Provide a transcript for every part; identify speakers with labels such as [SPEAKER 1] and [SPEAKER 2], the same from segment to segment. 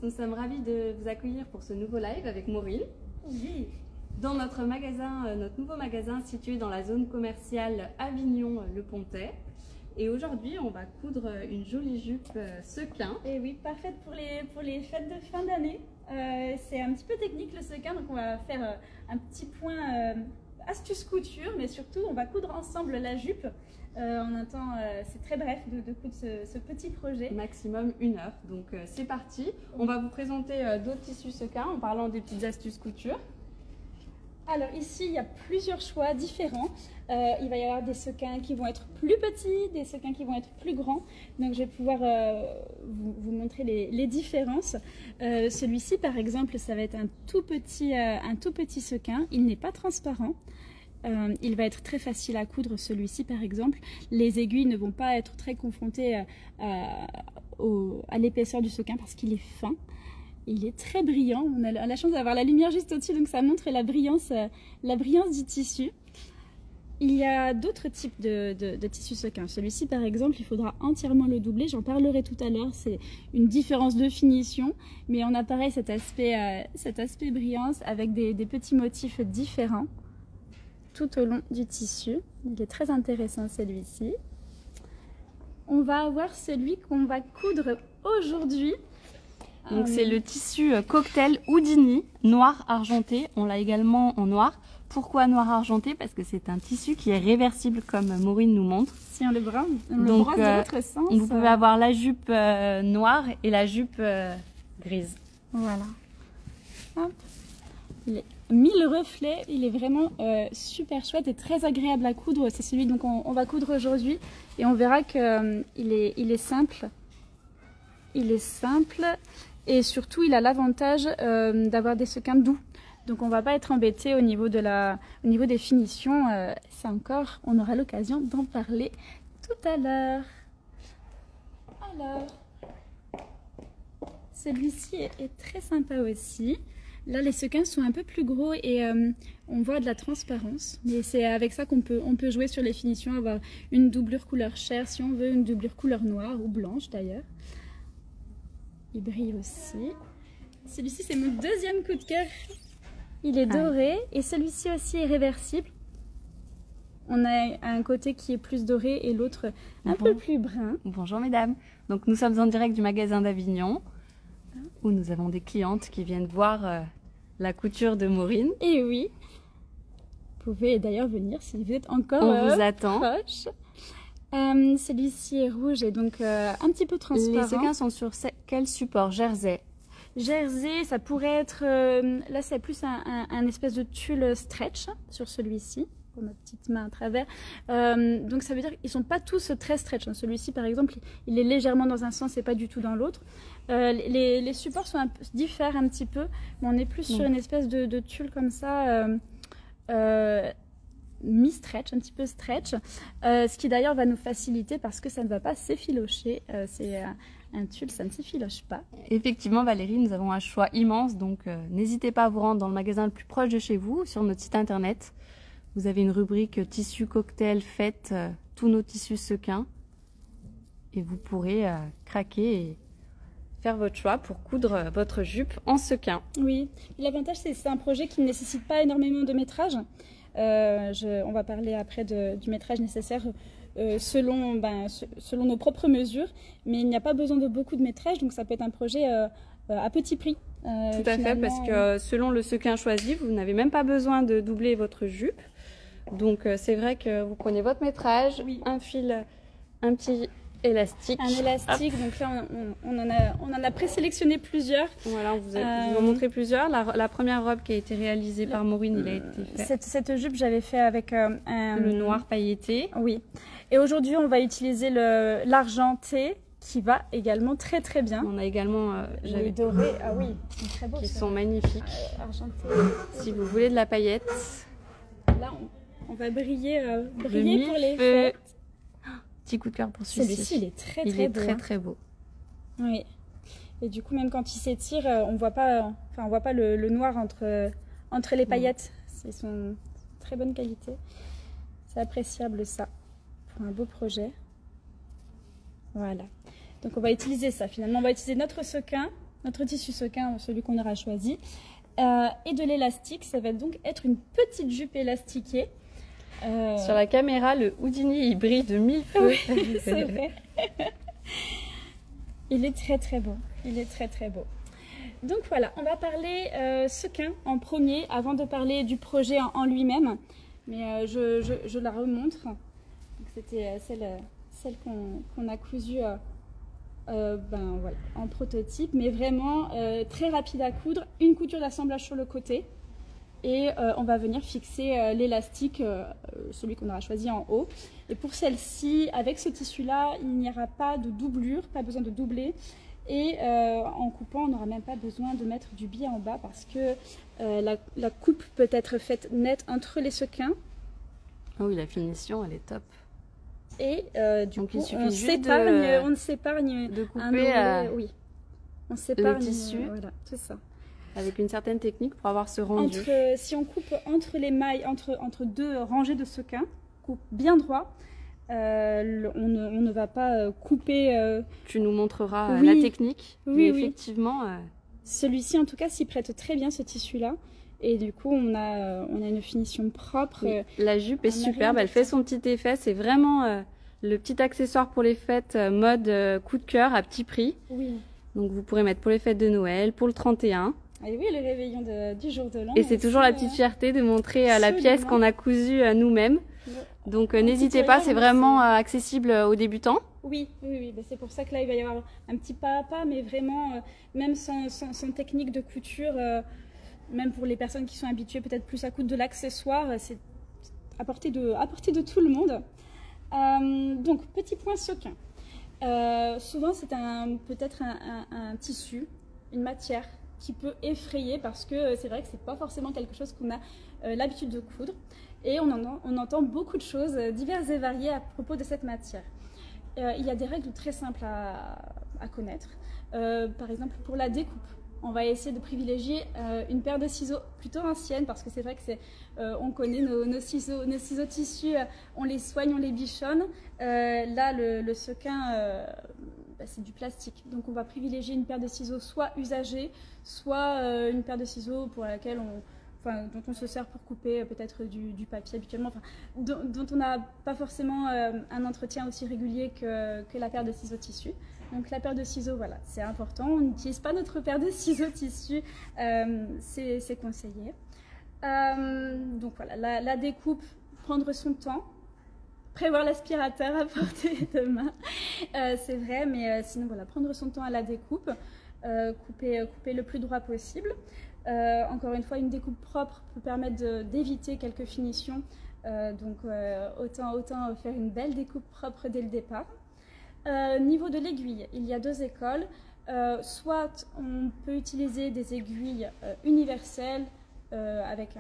[SPEAKER 1] nous sommes ravis de vous accueillir pour ce nouveau live avec Maureen.
[SPEAKER 2] Oui.
[SPEAKER 1] Dans notre magasin, notre nouveau magasin situé dans la zone commerciale Avignon-Le Pontet. Et aujourd'hui, on va coudre une jolie jupe sequin.
[SPEAKER 2] Et oui, parfaite pour les fêtes de fin d'année. C'est un petit peu technique le sequin, donc on va faire un petit point astuce couture, mais surtout on va coudre ensemble la jupe en un temps, c'est très bref de coudre ce petit projet.
[SPEAKER 1] Maximum 1 heure, donc c'est parti. On va vous présenter d'autres tissus sequins en parlant des petites astuces couture.
[SPEAKER 2] Alors ici, il y a plusieurs choix différents. Il va y avoir des sequins qui vont être plus petits, des sequins qui vont être plus grands. Donc je vais pouvoir vous montrer les différences. Celui-ci, par exemple, ça va être un tout petit sequin. Il n'est pas transparent. Il va être très facile à coudre, celui-ci, par exemple. Les aiguilles ne vont pas être très confrontées à l'épaisseur du sequin parce qu'il est fin. Il est très brillant, on a la chance d'avoir la lumière juste au-dessus, donc ça montre la brillance du tissu. Il y a d'autres types de tissus sequins. Celui-ci, par exemple, il faudra entièrement le doubler, j'en parlerai tout à l'heure, c'est une différence de finition, mais on a pareil cet aspect brillance avec des petits motifs différents tout au long du tissu. Il est très intéressant celui-ci. On va avoir celui qu'on va coudre aujourd'hui.
[SPEAKER 1] Donc c'est le tissu cocktail Houdini, noir argenté. On l'a également en noir. Pourquoi noir argenté? Parce que c'est un tissu qui est réversible comme Maureen nous montre.
[SPEAKER 2] Si on le brosse de l'autre sens.
[SPEAKER 1] Vous pouvez avoir la jupe noire et la jupe grise.
[SPEAKER 2] Voilà. Hop. Il est 1000 reflets, il est vraiment super chouette et très agréable à coudre. C'est celui donc on va coudre aujourd'hui et on verra qu'il il est simple. Il est simple. Et surtout, il a l'avantage d'avoir des sequins doux. Donc, on ne va pas être embêté au niveau des finitions. Ça encore, on aura l'occasion d'en parler tout à l'heure. Alors, celui-ci est très sympa aussi. Là, les sequins sont un peu plus gros et on voit de la transparence. Mais c'est avec ça qu'on peut jouer sur les finitions, avoir une doublure couleur chair, si on veut, une doublure couleur noire ou blanche d'ailleurs. Il brille aussi. Celui-ci, c'est mon deuxième coup de cœur. Il est doré et celui-ci aussi est réversible. On a un côté qui est plus doré et l'autre un peu plus brun.
[SPEAKER 1] Bonjour mesdames. Donc nous sommes en direct du magasin d'Avignon où nous avons des clientes qui viennent voir la couture de Maureen.
[SPEAKER 2] Et oui. Vous pouvez d'ailleurs venir si vous êtes encore
[SPEAKER 1] vous attend.
[SPEAKER 2] Proche. Celui-ci est rouge et donc un petit peu transparent.
[SPEAKER 1] Les sequins sont sur quel support? Jersey.
[SPEAKER 2] Jersey, ça pourrait être... là, c'est plus un espèce de tulle stretch sur celui-ci, pour ma petite main à travers. Donc, ça veut dire qu'ils ne sont pas tous très stretch. Celui-ci, par exemple, il est légèrement dans un sens et pas du tout dans l'autre. Les supports diffèrent un petit peu, mais on est plus sur une espèce de tulle comme ça... mi-stretch, un petit peu stretch, ce qui d'ailleurs va nous faciliter parce que ça ne va pas s'effilocher, c'est un tulle, ça ne s'effiloche pas.
[SPEAKER 1] Effectivement Valérie, nous avons un choix immense, donc n'hésitez pas à vous rendre dans le magasin le plus proche de chez vous, sur notre site internet. Vous avez une rubrique tissus cocktail, faites tous nos tissus sequins et vous pourrez craquer et faire votre choix pour coudre votre jupe en sequin.
[SPEAKER 2] Oui, l'avantage c'est un projet qui ne nécessite pas énormément de métrage. On va parler après du métrage nécessaire selon nos propres mesures, mais il n'y a pas besoin de beaucoup de métrage, donc ça peut être un projet à petit prix.
[SPEAKER 1] Tout à fait, parce que selon le sequin choisi, vous n'avez même pas besoin de doubler votre jupe. Donc c'est vrai que vous prenez votre métrage, un fil, un petit élastique.
[SPEAKER 2] Un élastique, hop. Donc là on en a présélectionné plusieurs.
[SPEAKER 1] Voilà, on vous en montré plusieurs. La première robe qui a été réalisée par Maureen, il a été fait.
[SPEAKER 2] Cette jupe, j'avais fait avec
[SPEAKER 1] le noir pailleté.
[SPEAKER 2] Oui. Et aujourd'hui, on va utiliser l'argenté qui va également très très bien.
[SPEAKER 1] On a également
[SPEAKER 2] les dorés, ah oui, très beaux,
[SPEAKER 1] qui sont magnifiques.
[SPEAKER 2] Argenté.
[SPEAKER 1] Si vous voulez de la paillette.
[SPEAKER 2] Là, on va briller pour les fêtes.
[SPEAKER 1] Petit coup de cœur pour celui-ci.
[SPEAKER 2] Celui-ci, il est très beau.
[SPEAKER 1] Très beau.
[SPEAKER 2] Oui. Et du coup, même quand il s'étire, on voit pas le noir entre les paillettes. C'est son très bonne qualité. C'est appréciable ça pour un beau projet. Voilà. Donc on va utiliser ça. Finalement, on va utiliser notre sequin notre tissu sequin, celui qu'on aura choisi. Et de l'élastique, ça va donc être une petite jupe élastiquée.
[SPEAKER 1] Sur la caméra, le Houdini il brille de mille feux.
[SPEAKER 2] Oui, c'est vrai. Il est très très beau. Il est très très beau. Donc voilà, on va parler sequin en premier avant de parler du projet en lui-même. Mais je la remontre. C'était celle qu'on a cousue voilà, en prototype, mais vraiment très rapide à coudre. Une couture d'assemblage sur le côté. Et on va venir fixer l'élastique, celui qu'on aura choisi en haut. Et pour celle-ci, avec ce tissu-là, il n'y aura pas de doublure, pas besoin de doubler. Et en coupant, on n'aura même pas besoin de mettre du biais en bas parce que la coupe peut être faite nette entre les sequins.
[SPEAKER 1] Oh oui, la finition, elle est top.
[SPEAKER 2] Et du
[SPEAKER 1] donc,
[SPEAKER 2] coup,
[SPEAKER 1] on
[SPEAKER 2] s'épargne
[SPEAKER 1] de couper
[SPEAKER 2] oui. On s'épargne
[SPEAKER 1] le tissu.
[SPEAKER 2] Voilà, c'est ça.
[SPEAKER 1] Avec une certaine technique pour avoir ce rendu.
[SPEAKER 2] Si on coupe entre les mailles, entre deux rangées de sequins, coupe bien droit, on ne va pas couper...
[SPEAKER 1] Tu nous montreras
[SPEAKER 2] oui,
[SPEAKER 1] la technique.
[SPEAKER 2] Oui,
[SPEAKER 1] mais effectivement...
[SPEAKER 2] Celui-ci, en tout cas, s'y prête très bien, ce tissu-là. Et du coup, on a une finition propre.
[SPEAKER 1] Oui. La jupe est superbe, elle fait son petit effet. C'est vraiment le petit accessoire pour les fêtes mode coup de cœur à petit prix.
[SPEAKER 2] Oui.
[SPEAKER 1] Donc vous pourrez mettre pour les fêtes de Noël, pour le 31.
[SPEAKER 2] Et oui, le réveillon du jour de l'an.
[SPEAKER 1] Et c'est toujours la petite fierté de montrer la pièce qu'on a cousue nous-mêmes. Donc n'hésitez pas, c'est vraiment accessible aux débutants.
[SPEAKER 2] Oui, c'est pour ça que là il va y avoir un petit pas à pas, mais vraiment, même sans technique de couture, même pour les personnes qui sont habituées peut-être plus à coudre de l'accessoire, c'est à portée de tout le monde. Donc, petit point sequin. Souvent, c'est peut-être un tissu, une matière qui peut effrayer parce que c'est vrai que c'est pas forcément quelque chose qu'on a l'habitude de coudre. Et on entend beaucoup de choses diverses et variées à propos de cette matière. Il y a des règles très simples à connaître. Par exemple, pour la découpe, on va essayer de privilégier une paire de ciseaux plutôt anciennes parce que c'est vrai que on connaît nos ciseaux tissus, on les soigne, on les bichonne. Là, le sequin, c'est du plastique. Donc on va privilégier une paire de ciseaux soit usagés, soit une paire de ciseaux pour laquelle dont on se sert pour couper peut-être du papier habituellement, dont on n'a pas forcément un entretien aussi régulier que la paire de ciseaux tissu. Donc la paire de ciseaux, voilà, c'est important. On n'utilise pas notre paire de ciseaux tissu, c'est conseillé. Donc voilà, la découpe, prendre son temps, prévoir l'aspirateur à portée de main, c'est vrai, mais sinon voilà, prendre son temps à la découpe, couper le plus droit possible. Encore une fois, une découpe propre peut permettre d'éviter quelques finitions, donc autant faire une belle découpe propre dès le départ. Niveau de l'aiguille, il y a deux écoles. Soit on peut utiliser des aiguilles universelles avec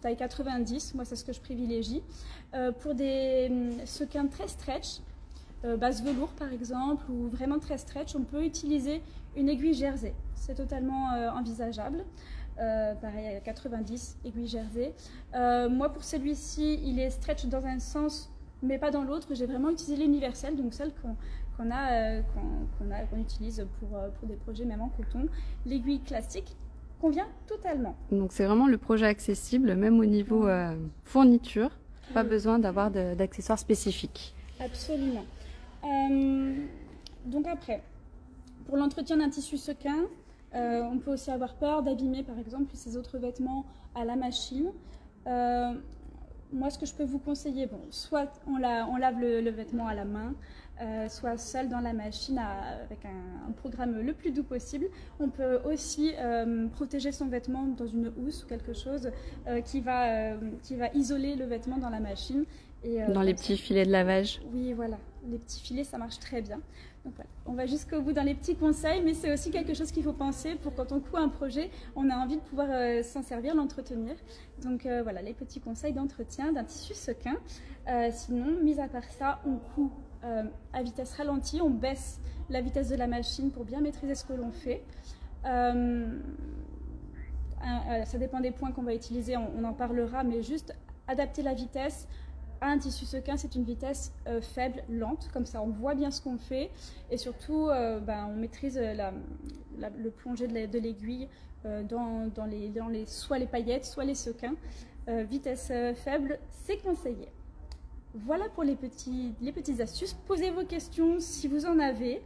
[SPEAKER 2] taille 90, moi c'est ce que je privilégie. Pour des sequins très stretch, base velours par exemple, ou vraiment très stretch, on peut utiliser une aiguille jersey. C'est totalement envisageable. Pareil, à 90, aiguille jersey. Moi pour celui-ci, il est stretch dans un sens mais pas dans l'autre. J'ai vraiment utilisé l'universelle, donc celle qu'on utilise pour des projets même en coton. L'aiguille classique convient totalement.
[SPEAKER 1] Donc c'est vraiment le projet accessible, même au niveau fourniture. Pas besoin d'avoir d'accessoires spécifiques.
[SPEAKER 2] Absolument. Donc après, pour l'entretien d'un tissu sequin, on peut aussi avoir peur d'abîmer par exemple ces autres vêtements à la machine. Moi, ce que je peux vous conseiller, soit on lave le vêtement à la main, soit seul dans la machine avec un programme le plus doux possible. On peut aussi protéger son vêtement dans une housse ou quelque chose qui va isoler le vêtement dans la machine. Et,
[SPEAKER 1] dans les petits filets de lavage.
[SPEAKER 2] Oui, voilà. Les petits filets, ça marche très bien. Donc voilà, on va jusqu'au bout dans les petits conseils, mais c'est aussi quelque chose qu'il faut penser pour quand on coud un projet, on a envie de pouvoir s'en servir, l'entretenir. Donc voilà, les petits conseils d'entretien d'un tissu sequin. Sinon, mis à part ça, on coud à vitesse ralentie, on baisse la vitesse de la machine pour bien maîtriser ce que l'on fait. Ça dépend des points qu'on va utiliser, on en parlera, mais juste adapter la vitesse un tissu sequin, c'est une vitesse faible, lente, comme ça on voit bien ce qu'on fait et surtout on maîtrise le plongé de l'aiguille dans soit les paillettes, soit les sequins. Vitesse faible, c'est conseillé. Voilà pour les petites astuces. Posez vos questions si vous en avez.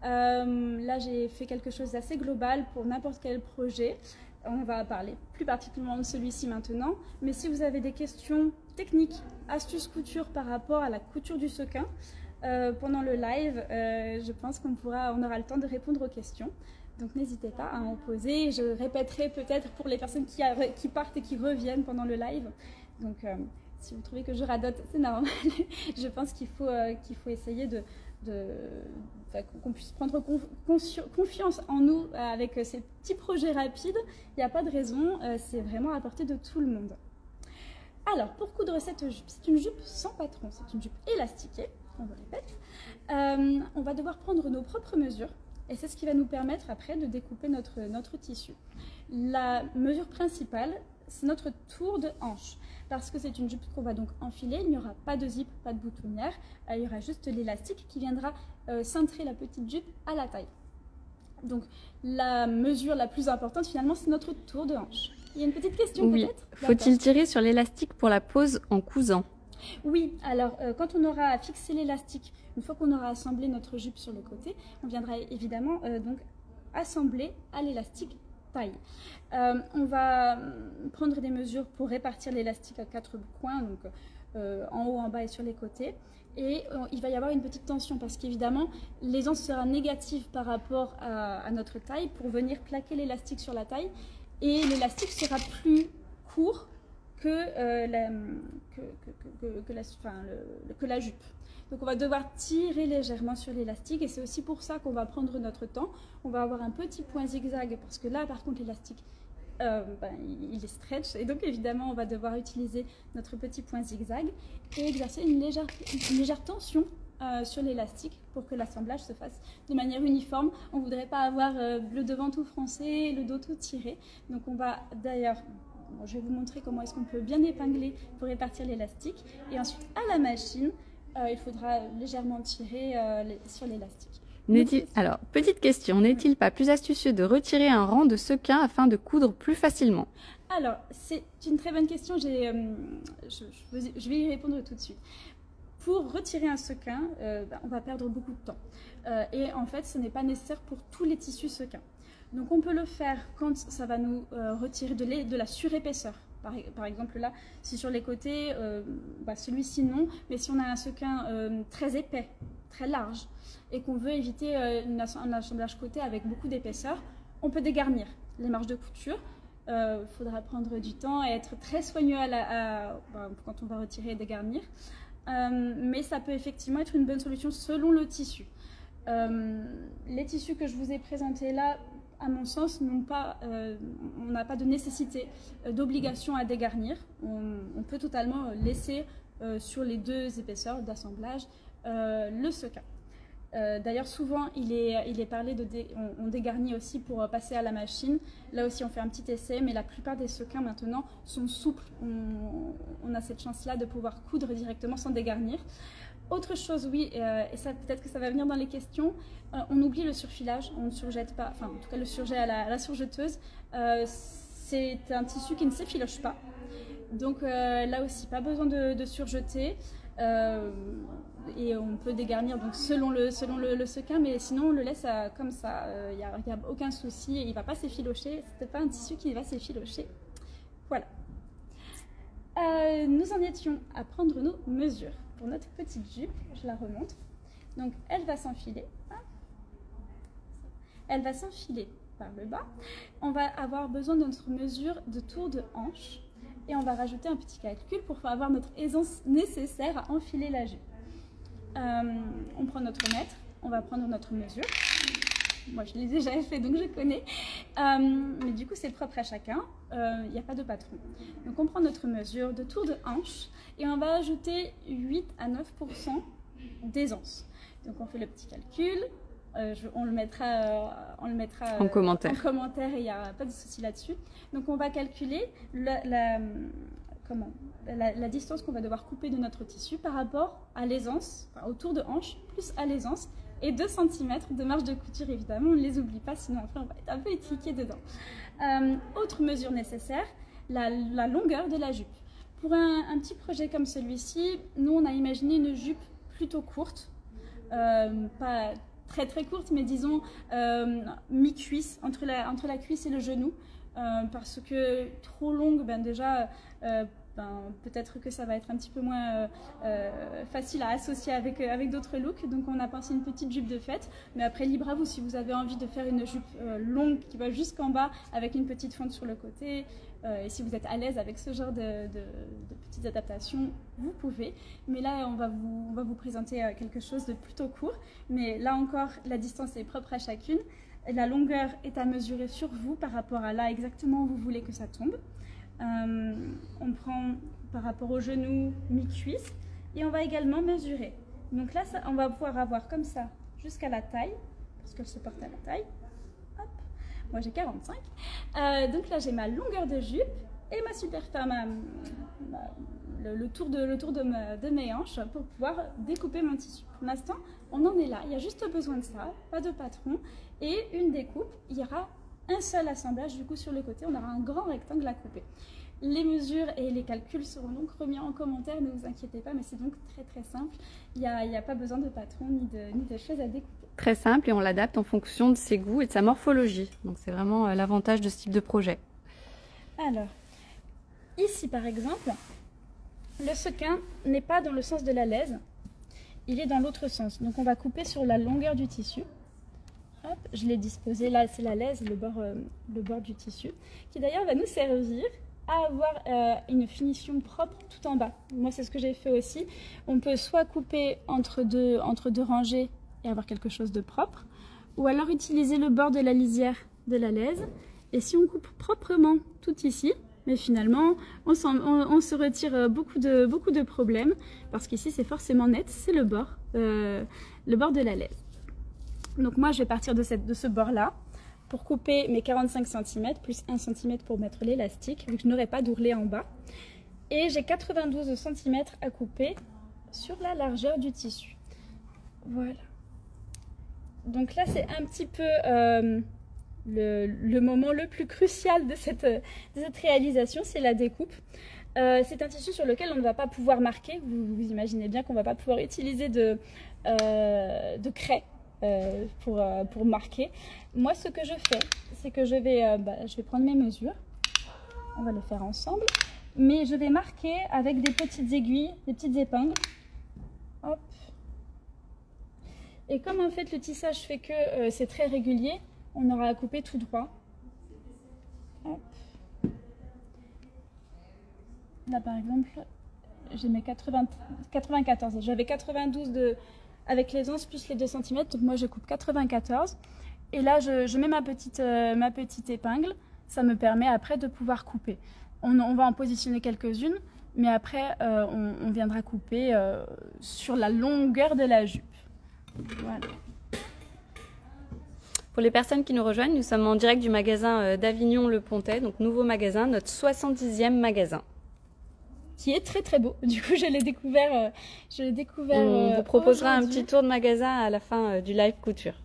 [SPEAKER 2] Là, j'ai fait quelque chose d'assez global pour n'importe quel projet. On va parler plus particulièrement de celui-ci maintenant. Mais si vous avez des questions techniques, astuces couture par rapport à la couture du sequin, pendant le live, je pense qu'on aura le temps de répondre aux questions. Donc n'hésitez pas à en poser. Je répéterai peut-être pour les personnes qui partent et qui reviennent pendant le live. Donc si vous trouvez que je radote, c'est normal. Je pense qu'il faut essayer qu'on puisse prendre confiance en nous avec ces petits projets rapides. Il n'y a pas de raison, c'est vraiment à portée de tout le monde. Alors, pour coudre cette jupe, c'est une jupe sans patron, c'est une jupe élastiquée, on le répète. On va devoir prendre nos propres mesures et c'est ce qui va nous permettre après de découper notre tissu. La mesure principale, c'est notre tour de hanche. Parce que c'est une jupe qu'on va donc enfiler, il n'y aura pas de zip, pas de boutonnière, il y aura juste l'élastique qui viendra cintrer la petite jupe à la taille. Donc la mesure la plus importante finalement, c'est notre tour de hanche. Il y a une petite question peut-être?
[SPEAKER 1] Faut-il tirer sur l'élastique pour la pose en cousant?
[SPEAKER 2] Oui, alors quand on aura fixé l'élastique, une fois qu'on aura assemblé notre jupe sur le côté, on viendra évidemment donc assembler à l'élastique taille. On va prendre des mesures pour répartir l'élastique à 4 coins, donc en haut, en bas et sur les côtés. Et il va y avoir une petite tension parce qu'évidemment, l'aisance sera négative par rapport à notre taille pour venir plaquer l'élastique sur la taille. Et l'élastique sera plus court que la jupe. Donc on va devoir tirer légèrement sur l'élastique et c'est aussi pour ça qu'on va prendre notre temps. On va avoir un petit point zigzag parce que là par contre l'élastique il est stretch et donc évidemment on va devoir utiliser notre petit point zigzag et exercer une légère tension sur l'élastique pour que l'assemblage se fasse de manière uniforme. On ne voudrait pas avoir le devant tout froncé, le dos tout tiré. Donc on va d'ailleurs... Bon, je vais vous montrer comment est-ce qu'on peut bien épingler pour répartir l'élastique. Et ensuite, à la machine, il faudra légèrement tirer sur l'élastique.
[SPEAKER 1] Alors, petite question, n'est-il pas plus astucieux de retirer un rang de sequin afin de coudre plus facilement?
[SPEAKER 2] Alors, c'est une très bonne question, je vais y répondre tout de suite. Pour retirer un sequin, on va perdre beaucoup de temps. Et en fait, ce n'est pas nécessaire pour tous les tissus sequins. Donc on peut le faire quand ça va nous retirer de la surépaisseur. Par exemple là, si sur les côtés, celui-ci non, mais si on a un sequin très épais, très large, et qu'on veut éviter un assemblage côté avec beaucoup d'épaisseur, on peut dégarnir les marges de couture. Il faudra prendre du temps et être très soigneux quand on va retirer et dégarnir. Mais ça peut effectivement être une bonne solution selon le tissu. Les tissus que je vous ai présentés là, à mon sens, on n'a pas de nécessité, d'obligation à dégarnir. On peut totalement laisser sur les deux épaisseurs d'assemblage le sequin. D'ailleurs, souvent, il est parlé on dégarnit aussi pour passer à la machine. Là aussi, on fait un petit essai, mais la plupart des sequins maintenant sont souples. On a cette chance-là de pouvoir coudre directement sans dégarnir. Autre chose, oui, et ça peut-être que ça va venir dans les questions, on oublie le surfilage, on ne surjette pas, enfin en tout cas le surjet à la surjeteuse. C'est un tissu qui ne s'effiloche pas, donc là aussi pas besoin de surjeter. Et on peut dégarnir donc selon le sequin, mais sinon on le laisse comme ça, il n'y a aucun souci, et il ne va pas s'effilocher, ce n'est pas un tissu qui va s'effilocher. Voilà. Nous en étions à prendre nos mesures pour notre petite jupe, je la remonte. Donc elle va s'enfiler. Elle va s'enfiler par le bas. On va avoir besoin de notre mesure de tour de hanche et on va rajouter un petit calcul pour avoir notre aisance nécessaire à enfiler la jupe. On prend notre mètre, on va prendre notre mesure. Moi je l'ai déjà fait donc je connais, mais du coup c'est propre à chacun, il n'y a pas de patron. Donc on prend notre mesure de tour de hanche et on va ajouter 8 à 9% d'aisance. Donc on fait le petit calcul, on le mettra
[SPEAKER 1] en commentaire
[SPEAKER 2] et il n'y a pas de souci là-dessus. Donc on va calculer la distance qu'on va devoir couper de notre tissu par rapport à l'aisance, enfin, autour de hanche, plus à l'aisance, et 2 cm de marge de couture, évidemment, on ne les oublie pas, sinon après on va être un peu étriqué dedans. Autre mesure nécessaire, la longueur de la jupe. Pour un petit projet comme celui-ci, nous on a imaginé une jupe plutôt courte, pas très très courte, mais disons mi-cuisse, entre la cuisse et le genou, parce que trop longue, déjà, peut-être que ça va être un petit peu moins facile à associer avec d'autres looks, donc on a pensé une petite jupe de fête, mais après libre à vous, si vous avez envie de faire une jupe longue qui va jusqu'en bas avec une petite fente sur le côté, et si vous êtes à l'aise avec ce genre de petites adaptations, vous pouvez, mais là on va vous présenter quelque chose de plutôt court, mais là encore la distance est propre à chacune, la longueur est à mesurer sur vous par rapport à là exactement où vous voulez que ça tombe. On prend par rapport au genou, mi-cuisse, et on va également mesurer. Donc là, on va pouvoir avoir comme ça jusqu'à la taille, parce qu'elle se porte à la taille. Hop. Moi j'ai 45. Donc là j'ai ma longueur de jupe et ma le tour de mes hanches pour pouvoir découper mon tissu. Pour l'instant, on en est là. Il y a juste besoin de ça, pas de patron, et une découpe. Il y aura un seul assemblage du coup sur le côté, on aura un grand rectangle à couper. Les mesures et les calculs seront donc remis en commentaire, ne vous inquiétez pas, mais c'est donc très très simple. Il n'y a pas besoin de patron ni de choses à découper.
[SPEAKER 1] Très simple, et on l'adapte en fonction de ses goûts et de sa morphologie. Donc c'est vraiment l'avantage de ce type de projet.
[SPEAKER 2] Alors, ici par exemple, le sequin n'est pas dans le sens de la lèse, il est dans l'autre sens. Donc on va couper sur la longueur du tissu. Hop, je l'ai disposé, là c'est la lèse, le bord du tissu, qui d'ailleurs va nous servir à avoir une finition propre tout en bas. Moi c'est ce que j'ai fait aussi. On peut soit couper entre deux rangées et avoir quelque chose de propre, ou alors utiliser le bord de la lisière de la lèse, et si on coupe proprement tout ici, mais finalement on se retire beaucoup de problèmes, parce qu'ici c'est forcément net, c'est le bord de la lèse. Donc moi je vais partir de ce bord là pour couper mes 45 cm plus 1 cm pour mettre l'élastique, vu que je n'aurai pas d'ourlet en bas, et j'ai 92 cm à couper sur la largeur du tissu. Voilà, donc là c'est un petit peu le moment le plus crucial de cette réalisation, c'est la découpe. C'est un tissu sur lequel on ne va pas pouvoir marquer, vous imaginez bien qu'on ne va pas pouvoir utiliser de craie pour marquer. Moi ce que je fais, c'est que je vais prendre mes mesures, on va le faire ensemble, mais je vais marquer avec des petites aiguilles, des petites épingles. Hop. Et comme en fait le tissage fait que c'est très régulier, on aura à couper tout droit. Hop. Là par exemple, j'ai mes 94, j'avais 92 avec les 11 plus les 2 cm, donc moi je coupe 94. Et là je mets ma petite épingle, ça me permet après de pouvoir couper. On va en positionner quelques-unes, mais après on viendra couper sur la longueur de la jupe. Voilà.
[SPEAKER 1] Pour les personnes qui nous rejoignent, nous sommes en direct du magasin d'Avignon-le Pontet, donc nouveau magasin, notre 70e magasin.
[SPEAKER 2] Qui est très très beau. Du coup, je l'ai découvert.
[SPEAKER 1] On vous proposera un petit tour de magasin à la fin du live couture.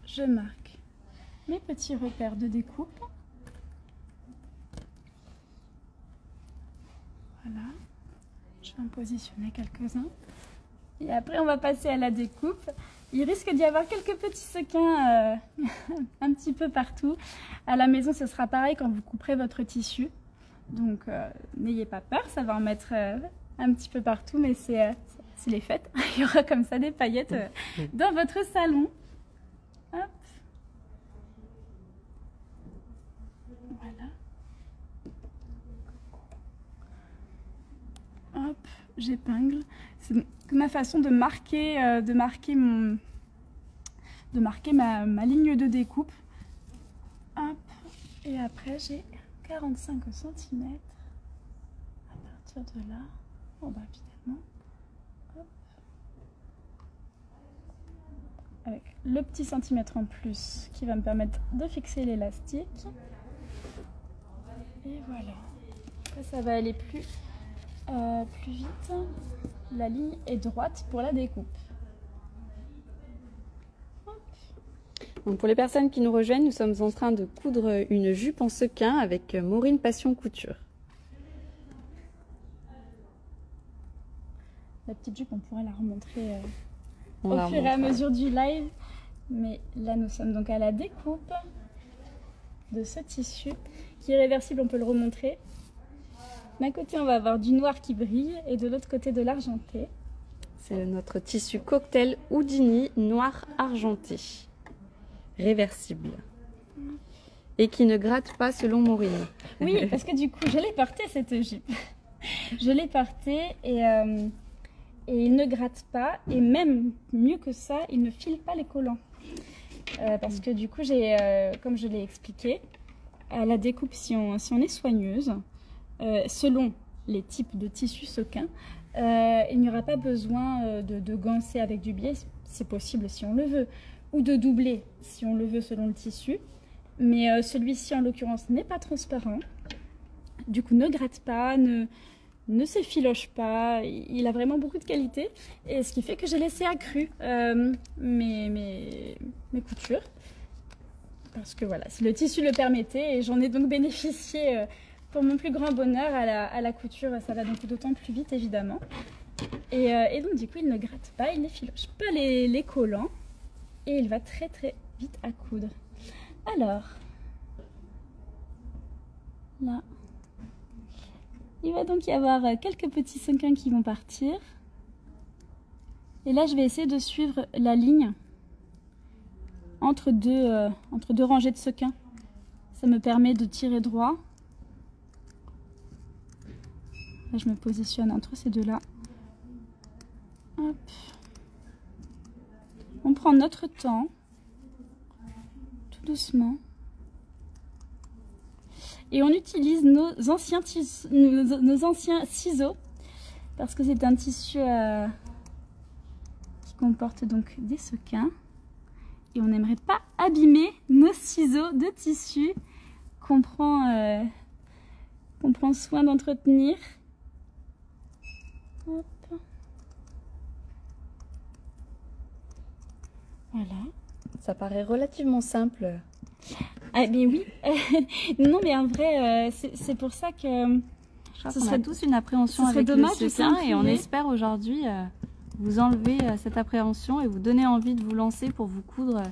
[SPEAKER 2] Je marque mes petits repères de découpe. Voilà. Je vais en positionner quelques-uns. Et après, on va passer à la découpe. Il risque d'y avoir quelques petits sequins un petit peu partout. À la maison, ce sera pareil quand vous couperez votre tissu. Donc, n'ayez pas peur, ça va en mettre un petit peu partout, mais c'est les fêtes. Il y aura comme ça des paillettes dans votre salon. Hop. Voilà. Hop, j'épingle. C'est ma façon de marquer, ma ligne de découpe. Hop. Et après j'ai 45 cm à partir de là. Bon bah évidemment. Hop. Avec le petit centimètre en plus qui va me permettre de fixer l'élastique. Et voilà. Après, ça va aller plus vite. La ligne est droite pour la découpe.
[SPEAKER 1] Donc pour les personnes qui nous rejoignent, nous sommes en train de coudre une jupe en sequin avec Maureen Passion Couture.
[SPEAKER 2] La petite jupe, on pourrait la remontrer au fur et à mesure du live. Mais là, nous sommes donc à la découpe de ce tissu qui est réversible, on peut le remontrer. D'un côté, on va avoir du noir qui brille et de l'autre côté de l'argenté.
[SPEAKER 1] C'est notre tissu cocktail Houdini noir argenté, réversible. Et qui ne gratte pas selon Maureen.
[SPEAKER 2] Oui, parce que du coup, je l'ai portée cette jupe. Je l'ai portée et il ne gratte pas. Et même mieux que ça, il ne file pas les collants. Parce que du coup, comme je l'ai expliqué, à la découpe, si on est soigneuse, selon les types de tissus sequins, il n'y aura pas besoin de ganser avec du biais, c'est possible si on le veut, ou de doubler si on le veut selon le tissu. Mais celui-ci, en l'occurrence, n'est pas transparent. Du coup, ne gratte pas, ne se filoche pas. Il a vraiment beaucoup de qualité. Et ce qui fait que j'ai laissé accru mes coutures. Parce que voilà, si le tissu le permettait, et j'en ai donc bénéficié pour mon plus grand bonheur à la couture. Ça va donc d'autant plus vite, évidemment. Et donc, du coup, il ne gratte pas, il ne filoche pas les collants. Et il va très très vite à coudre. Alors, là, il va donc y avoir quelques petits sequins qui vont partir. Et là, je vais essayer de suivre la ligne entre deux rangées de sequins. Ça me permet de tirer droit. Là, je me positionne entre ces deux-là. Hop. On prend notre temps. Doucement. Et on utilise nos anciens ciseaux parce que c'est un tissu qui comporte donc des sequins et on n'aimerait pas abîmer nos ciseaux de tissu qu'on prend soin d'entretenir. Hop. Voilà.
[SPEAKER 1] Ça paraît relativement simple.
[SPEAKER 2] Ah mais oui, non mais en vrai, c'est pour ça que
[SPEAKER 1] ce serait tous une appréhension avec le sequin et on espère aujourd'hui vous enlever cette appréhension et vous donner envie de vous lancer pour vous coudre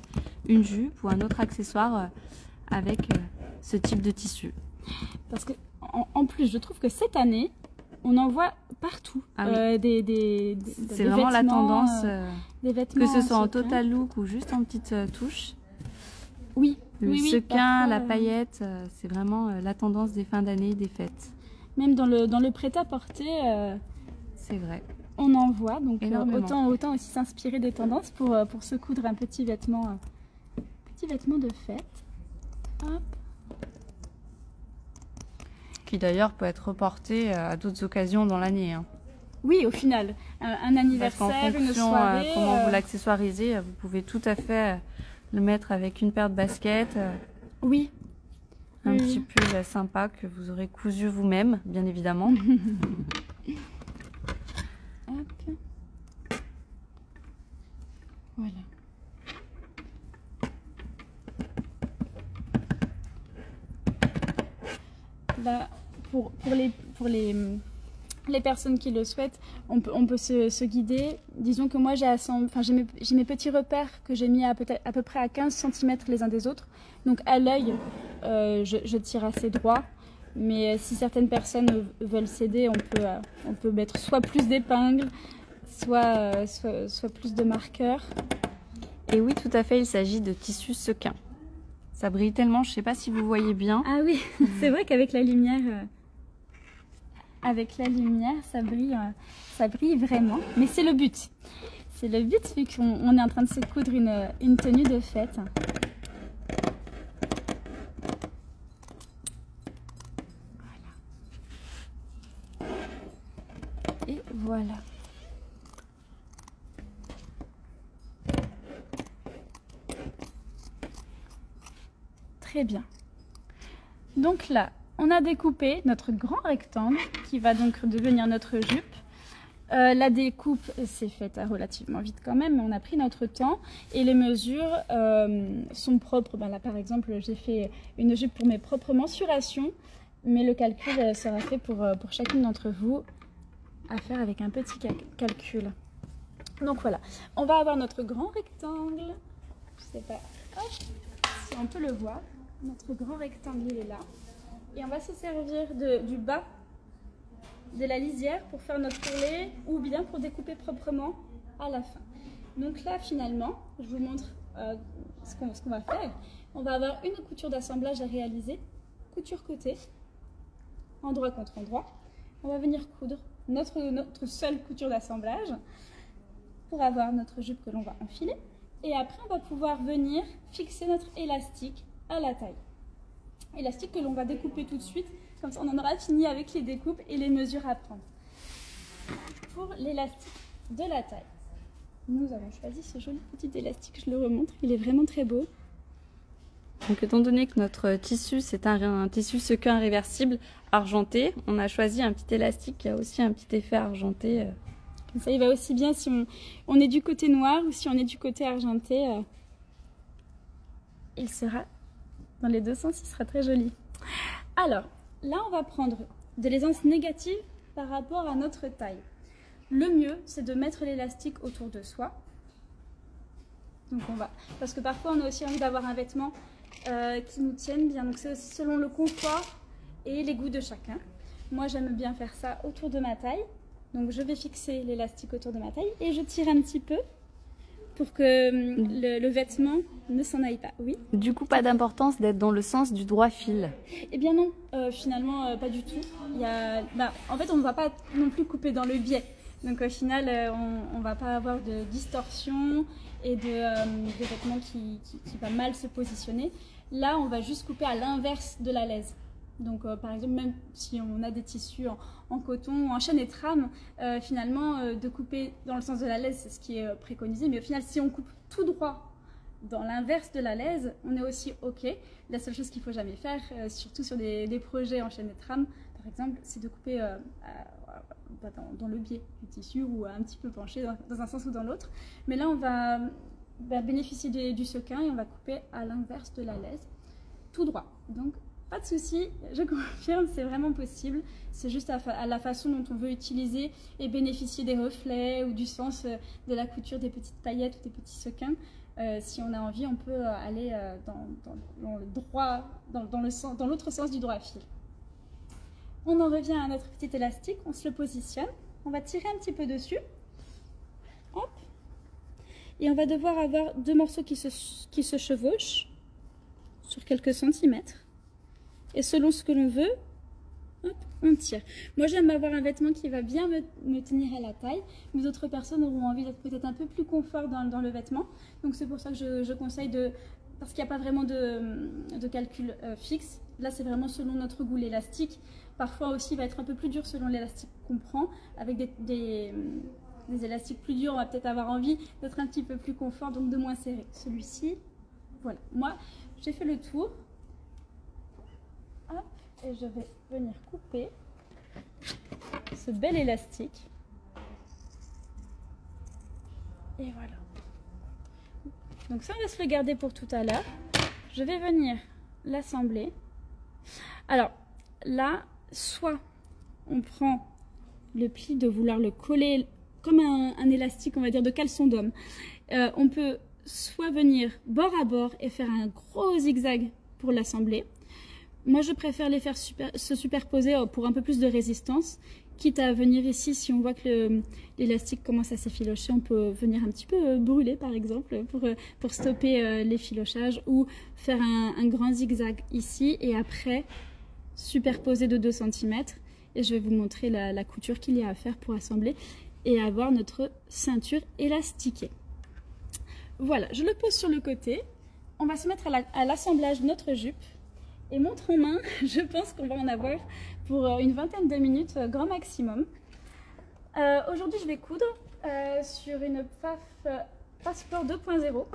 [SPEAKER 1] une jupe ou un autre accessoire avec ce type de tissu.
[SPEAKER 2] Parce que en plus, je trouve que cette année, on en voit partout des
[SPEAKER 1] c'est vraiment la tendance,
[SPEAKER 2] des vêtements
[SPEAKER 1] que ce soit en total look ou juste en petite touche.
[SPEAKER 2] Oui,
[SPEAKER 1] le sequin, la paillette, c'est vraiment la tendance des fins d'année, des fêtes.
[SPEAKER 2] Même dans le prêt-à-porter,
[SPEAKER 1] c'est vrai.
[SPEAKER 2] On en voit, donc autant aussi s'inspirer des tendances pour se coudre un petit vêtement de fête. Hop.
[SPEAKER 1] Qui d'ailleurs peut être reporté à d'autres occasions dans l'année. Hein.
[SPEAKER 2] Oui, au final, un anniversaire, une soirée.
[SPEAKER 1] Comment vous l'accessoirisez, vous pouvez tout à fait le mettre avec une paire de baskets.
[SPEAKER 2] Oui.
[SPEAKER 1] Un petit pull sympa que vous aurez cousu vous-même, bien évidemment.
[SPEAKER 2] Hop. Voilà. Là, pour les personnes qui le souhaitent, on peut se guider. Disons que moi, j'ai mes petits repères que j'ai mis à peu près à 15 cm les uns des autres. Donc à l'œil, je tire assez droit. Mais si certaines personnes veulent s'aider, on peut mettre soit plus d'épingles, soit plus de marqueurs.
[SPEAKER 1] Et oui, tout à fait, il s'agit de tissu sequin. Ça brille tellement, je ne sais pas si vous voyez bien.
[SPEAKER 2] Ah oui, c'est vrai qu'avec la lumière, ça brille vraiment. Mais c'est le but. C'est le but vu qu'on est en train de se coudre une tenue de fête. Voilà. Et voilà. Très bien. Donc là, on a découpé notre grand rectangle qui va donc devenir notre jupe. La découpe s'est faite relativement vite quand même, mais on a pris notre temps et les mesures sont propres. Ben là par exemple j'ai fait une jupe pour mes propres mensurations, mais le calcul sera fait pour chacune d'entre vous à faire avec un petit calcul. Donc voilà, on va avoir notre grand rectangle, je sais pas si on peut le voir, notre grand rectangle il est là, et on va se servir du bas de la lisière pour faire notre ourlet ou bien pour découper proprement à la fin. Donc là finalement, je vous montre ce qu'on va faire. On va avoir une couture d'assemblage à réaliser, couture côté, endroit contre endroit. On va venir coudre notre seule couture d'assemblage pour avoir notre jupe que l'on va enfiler. Et après, on va pouvoir venir fixer notre élastique à la taille. Élastique que l'on va découper tout de suite, comme ça on en aura fini avec les découpes et les mesures à prendre. Pour l'élastique de la taille, nous avons choisi ce joli petit élastique, je le remontre, il est vraiment très beau.
[SPEAKER 1] Donc étant donné que notre tissu c'est un tissu sequin réversible argenté, on a choisi un petit élastique qui a aussi un petit effet argenté.
[SPEAKER 2] Comme ça il va aussi bien si on est du côté noir ou si on est du côté argenté. Il sera dans les deux sens, il sera très joli. Alors, là on va prendre de l'aisance négative par rapport à notre taille. Le mieux c'est de mettre l'élastique autour de soi. Donc parce que parfois on a aussi envie d'avoir un vêtement qui nous tienne bien, donc c'est aussi selon le confort et les goûts de chacun. Moi j'aime bien faire ça autour de ma taille, donc je vais fixer l'élastique autour de ma taille et je tire un petit peu pour que le vêtement ne s'en aille pas. Oui.
[SPEAKER 1] Du coup, pas d'importance d'être dans le sens du droit fil.
[SPEAKER 2] Eh bien non, finalement pas du tout. En fait on ne va pas non plus couper dans le biais, donc au final on ne va pas avoir de distorsion et de vêtements qui va mal se positionner. Là on va juste couper à l'inverse de la lèse. Donc par exemple, même si on a des tissus en coton ou en chaîne et trame, finalement de couper dans le sens de la lèse c'est ce qui est préconisé, mais au final si on coupe tout droit dans l'inverse de la lèse, on est aussi ok. La seule chose qu'il ne faut jamais faire, surtout sur des projets en chaîne et trame par exemple, c'est de couper dans le biais du tissu ou un petit peu penché dans un sens ou dans l'autre. Mais là on va bénéficier du sequin et on va couper à l'inverse de la lèse, tout droit. Donc pas de souci, je confirme, c'est vraiment possible. C'est juste à la façon dont on veut utiliser et bénéficier des reflets ou du sens de la couture, des petites paillettes ou des petits sequins. Si on a envie, on peut aller dans l'autre sens du droit fil. On en revient à notre petit élastique, on se le positionne, on va tirer un petit peu dessus. Hop. Et on va devoir avoir deux morceaux qui se chevauchent sur quelques centimètres. Et selon ce que l'on veut, hop, on tire. Moi j'aime avoir un vêtement qui va bien me tenir à la taille, mais d'autres personnes auront envie d'être peut-être un peu plus confort dans le vêtement. Donc c'est pour ça que je conseille parce qu'il n'y a pas vraiment de calcul fixe. Là c'est vraiment selon notre goût l'élastique. Parfois aussi il va être un peu plus dur selon l'élastique qu'on prend. Avec des élastiques plus durs, on va peut-être avoir envie d'être un petit peu plus confort, donc de moins serré. Celui-ci, voilà. Moi j'ai fait le tour. Hop, et je vais venir couper ce bel élastique. Et voilà. Donc ça, on va se le garder pour tout à l'heure. Je vais venir l'assembler. Alors là, soit on prend le pli de vouloir le coller comme un élastique, on va dire, de caleçon d'homme. On peut soit venir bord à bord et faire un gros zigzag pour l'assembler. Moi, je préfère les faire se superposer pour un peu plus de résistance, quitte à venir ici, si on voit que l'élastique commence à s'effilocher, on peut venir un petit peu brûler, par exemple, pour stopper l'effilochage, ou faire un grand zigzag ici, et après, superposer de 2 cm. Et je vais vous montrer la couture qu'il y a à faire pour assembler et avoir notre ceinture élastiquée. Voilà, je le pose sur le côté. On va se mettre à l'assemblage de notre jupe. Et montre en main, je pense qu'on va en avoir pour une vingtaine de minutes, grand maximum. Aujourd'hui, je vais coudre sur une PAF Passport 2.0.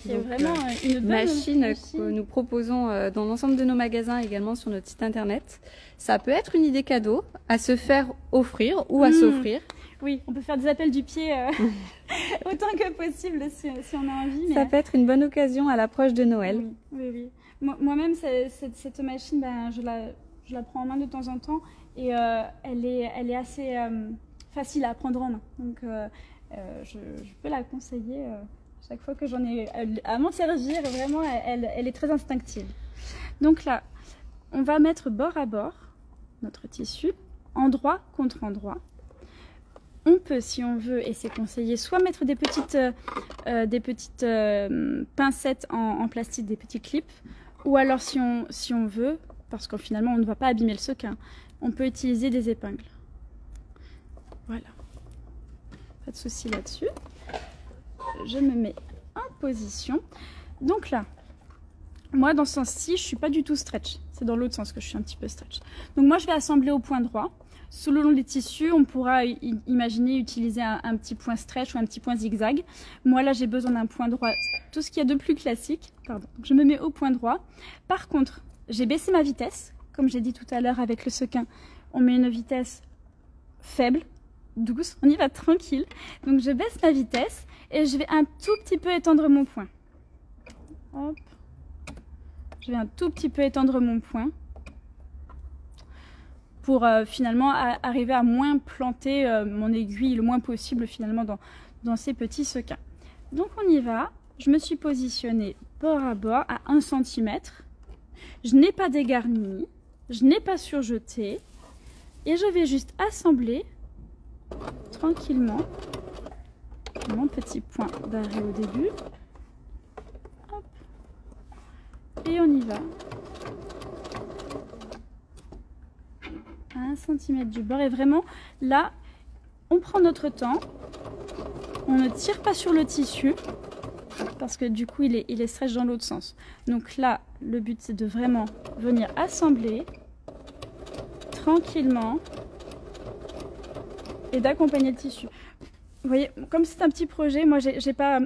[SPEAKER 2] qui est vraiment une bonne
[SPEAKER 1] machine que nous proposons dans l'ensemble de nos magasins, également sur notre site internet. Ça peut être une idée cadeau à se faire offrir ou à s'offrir.
[SPEAKER 2] Oui, on peut faire des appels du pied autant que possible si on a envie. Mais...
[SPEAKER 1] Ça peut être une bonne occasion à l'approche de Noël.
[SPEAKER 2] Oui. Moi-même, cette machine, je la prends en main de temps en temps et elle est assez facile à prendre en main. Donc, je peux la conseiller chaque fois que j'en ai à m'en servir. Vraiment, elle est très instinctive. Donc là, on va mettre bord à bord notre tissu, endroit contre endroit. On peut, si on veut, et c'est conseillé, soit mettre des petites pincettes en plastique, des petits clips, ou alors si on veut, parce que finalement on ne va pas abîmer le sequin, on peut utiliser des épingles. Voilà. Pas de souci là-dessus. Je me mets en position. Donc là, moi dans ce sens-ci, je ne suis pas du tout stretch. C'est dans l'autre sens que je suis un petit peu stretch. Donc moi je vais assembler au point droit. Selon les tissus, on pourra imaginer utiliser un petit point stretch ou un petit point zigzag. Moi là j'ai besoin d'un point droit, tout ce qu'il y a de plus classique. Pardon. Je me mets au point droit. Par contre, j'ai baissé ma vitesse. Comme j'ai dit tout à l'heure avec le sequin, on met une vitesse faible, douce, on y va tranquille. Donc je baisse ma vitesse et je vais un tout petit peu étendre mon point. Hop. Je vais un tout petit peu étendre mon point pour finalement arriver à moins planter mon aiguille le moins possible finalement dans ces petits sequins. Donc on y va. Je me suis positionnée bord à bord à 1 cm. Je n'ai pas dégarni, je n'ai pas surjeté et je vais juste assembler tranquillement mon petit point d'arrêt au début. Hop. Et on y va. À 1 cm du bord. Et vraiment, là, on prend notre temps. On ne tire pas sur le tissu parce que du coup, il est stretch dans l'autre sens. Donc là, le but, c'est de vraiment venir assembler tranquillement et d'accompagner le tissu. Vous voyez, comme c'est un petit projet, moi, j'ai pas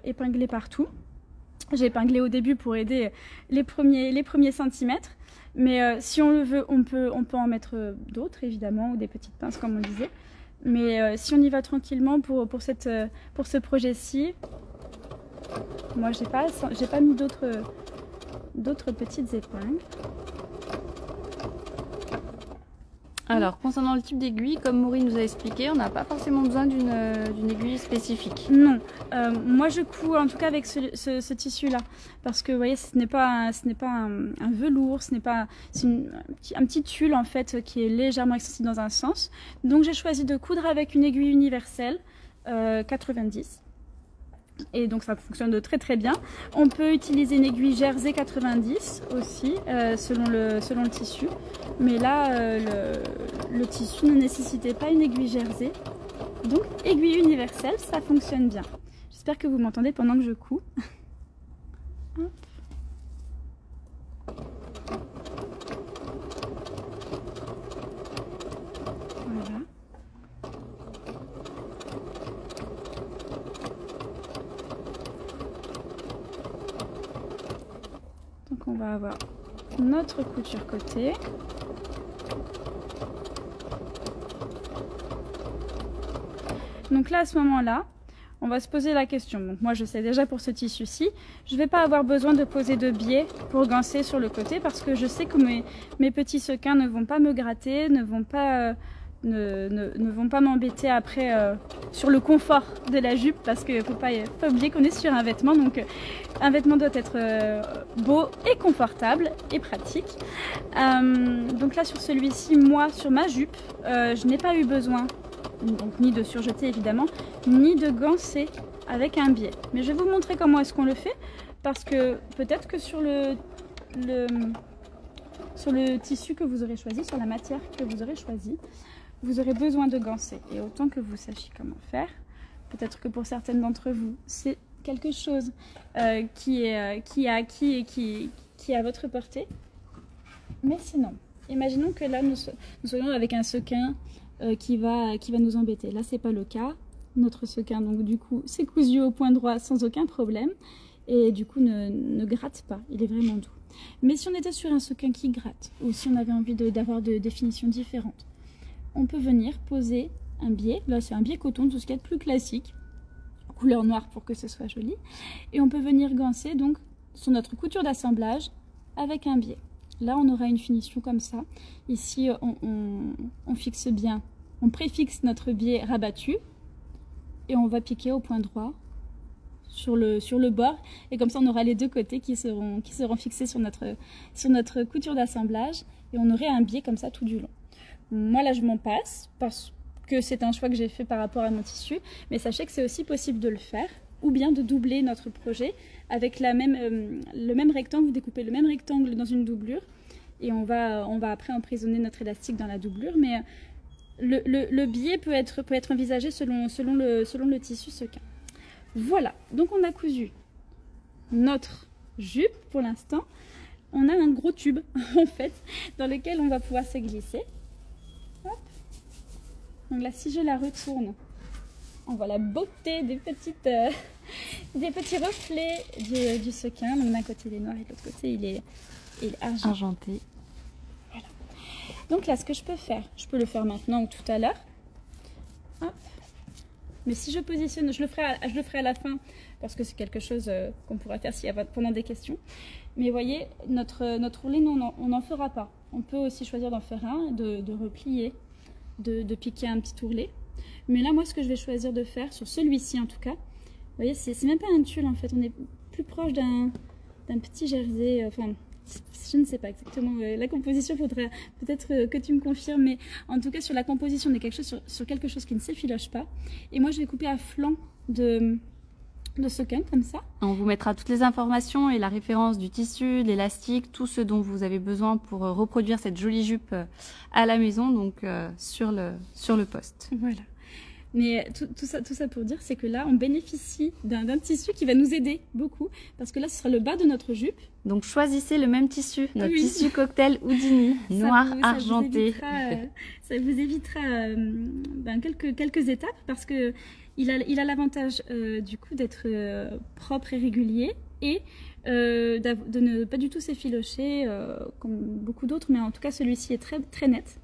[SPEAKER 2] épinglé partout. J'ai épinglé au début pour aider les premiers centimètres. Mais si on le veut, on peut en mettre d'autres, évidemment, ou des petites pinces, comme on disait. Mais si on y va tranquillement pour ce projet-ci, moi, j'ai pas mis d'autres petites épingles.
[SPEAKER 1] Alors, concernant le type d'aiguille, comme Maureen nous a expliqué, on n'a pas forcément besoin d'une aiguille spécifique.
[SPEAKER 2] Non, moi je couds en tout cas avec ce tissu-là, parce que vous voyez, ce n'est pas un velours, c'est un petit tulle en fait qui est légèrement extensible dans un sens. Donc j'ai choisi de coudre avec une aiguille universelle 90. Et donc ça fonctionne très très bien. On peut utiliser une aiguille jersey 90 aussi, selon le tissu. Mais là, le tissu ne nécessitait pas une aiguille jersey. Donc aiguille universelle, ça fonctionne bien. J'espère que vous m'entendez pendant que je couds. Voilà. Donc on va avoir notre couture côté. Donc là, à ce moment-là, on va se poser la question. Donc moi, je sais déjà pour ce tissu-ci, je ne vais pas avoir besoin de poser de biais pour gancer sur le côté parce que je sais que mes petits sequins ne vont pas me gratter, ne vont pas m'embêter après sur le confort de la jupe parce qu'il ne faut pas oublier qu'on est sur un vêtement. Donc un vêtement doit être beau et confortable et pratique. Donc là, sur celui-ci, moi, sur ma jupe, je n'ai pas eu besoin donc ni de surjeter évidemment, ni de gancer avec un biais. Mais je vais vous montrer comment est-ce qu'on le fait, parce que peut-être que sur le tissu que vous aurez choisi, sur la matière que vous aurez choisi, vous aurez besoin de gancer. Et autant que vous sachiez comment faire, peut-être que pour certaines d'entre vous, c'est quelque chose qui est acquis et qui est à votre portée. Mais sinon, imaginons que là, nous soyons avec un sequin qui va nous embêter. Là, c'est pas le cas. notre sequin, donc du coup c'est cousu au point droit sans aucun problème et du coup ne gratte pas, il est vraiment doux. Mais si on était sur un sequin qui gratte ou si on avait envie d'avoir de définitions différentes, on peut venir poser un biais. Là c'est un biais coton, tout ce qui est plus classique, couleur noire pour que ce soit joli, et on peut venir ganser donc sur notre couture d'assemblage avec un biais. Là on aura une finition comme ça. Ici on fixe bien, on préfixe notre biais rabattu et on va piquer au point droit sur le bord, et comme ça on aura les deux côtés qui seront fixés sur notre couture d'assemblage, et on aurait un biais comme ça tout du long. Moi là je m'en passe parce que c'est un choix que j'ai fait par rapport à mon tissu, mais sachez que c'est aussi possible de le faire, ou bien de doubler notre projet avec le même rectangle. Vous découpez le même rectangle dans une doublure et on va après emprisonner notre élastique dans la doublure, mais le biais peut être envisagé selon le tissu sequin. Voilà, donc on a cousu notre jupe pour l'instant. On a un gros tube en fait dans lequel on va pouvoir se glisser. Hop. Donc là si je la retourne, on voit la beauté des petits reflets du sequin. Donc d'un côté il est noir et de l'autre côté il est argenté. Voilà. Donc là ce que je peux faire, je peux le faire maintenant ou tout à l'heure. Hop. Mais si je positionne, je le ferai à la fin parce que c'est quelque chose qu'on pourra faire s'il y a pendant des questions. Mais vous voyez, notre ourlet, nous, on n'en fera pas. On peut aussi choisir d'en faire un, de replier, de piquer un petit ourlet. Mais là, moi, ce que je vais choisir de faire, sur celui-ci en tout cas, vous voyez, c'est même pas un tulle en fait. On est plus proche d'un petit jersey, enfin... Je ne sais pas exactement la composition, faudrait peut-être que tu me confirmes, mais en tout cas sur la composition on est sur quelque chose qui ne s'effiloche pas. Et moi je vais couper à flanc de sequin comme ça.
[SPEAKER 1] On vous mettra toutes les informations et la référence du tissu, l'élastique, tout ce dont vous avez besoin pour reproduire cette jolie jupe à la maison, donc sur le post.
[SPEAKER 2] Voilà. Mais tout ça pour dire, c'est que là, on bénéficie d'un tissu qui va nous aider beaucoup, parce que là, ce sera le bas de notre jupe.
[SPEAKER 1] Donc, choisissez le même tissu, notre tissu cocktail Houdini, noir argenté.
[SPEAKER 2] Ça vous évitera quelques étapes, parce que il a l'avantage du coup d'être propre et régulier, et de ne pas du tout s'effilocher comme beaucoup d'autres, mais en tout cas, celui-ci est très, très net.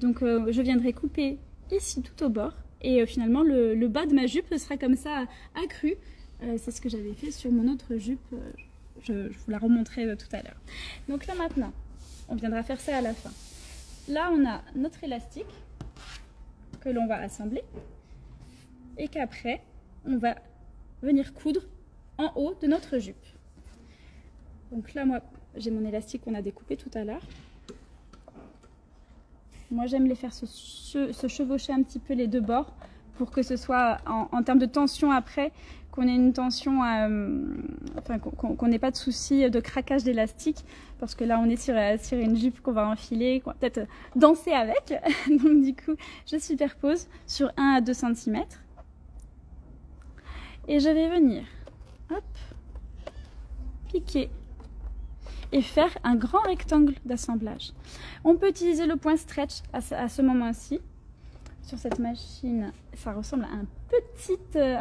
[SPEAKER 2] Donc, je viendrai couper ici tout au bord. Et finalement, le bas de ma jupe sera comme ça accru. C'est ce que j'avais fait sur mon autre jupe. Je vous la remontrerai tout à l'heure. Donc là maintenant, on viendra faire ça à la fin. Là, on a notre élastique que l'on va assembler. Et qu'après, on va venir coudre en haut de notre jupe. Donc là, moi, j'ai mon élastique qu'on a découpé tout à l'heure. Moi, j'aime les faire se chevaucher un petit peu les deux bords pour que ce soit en termes de tension après, qu'on ait une tension, enfin qu'on n'ait pas de souci de craquage d'élastique, parce que là, on est sur une jupe qu'on va enfiler, qu'on va peut-être danser avec. Donc du coup, je superpose sur 1 à 2 cm. Et je vais venir, hop, piquer et faire un grand rectangle d'assemblage. On peut utiliser le point stretch à ce moment-ci. Sur cette machine, ça ressemble à un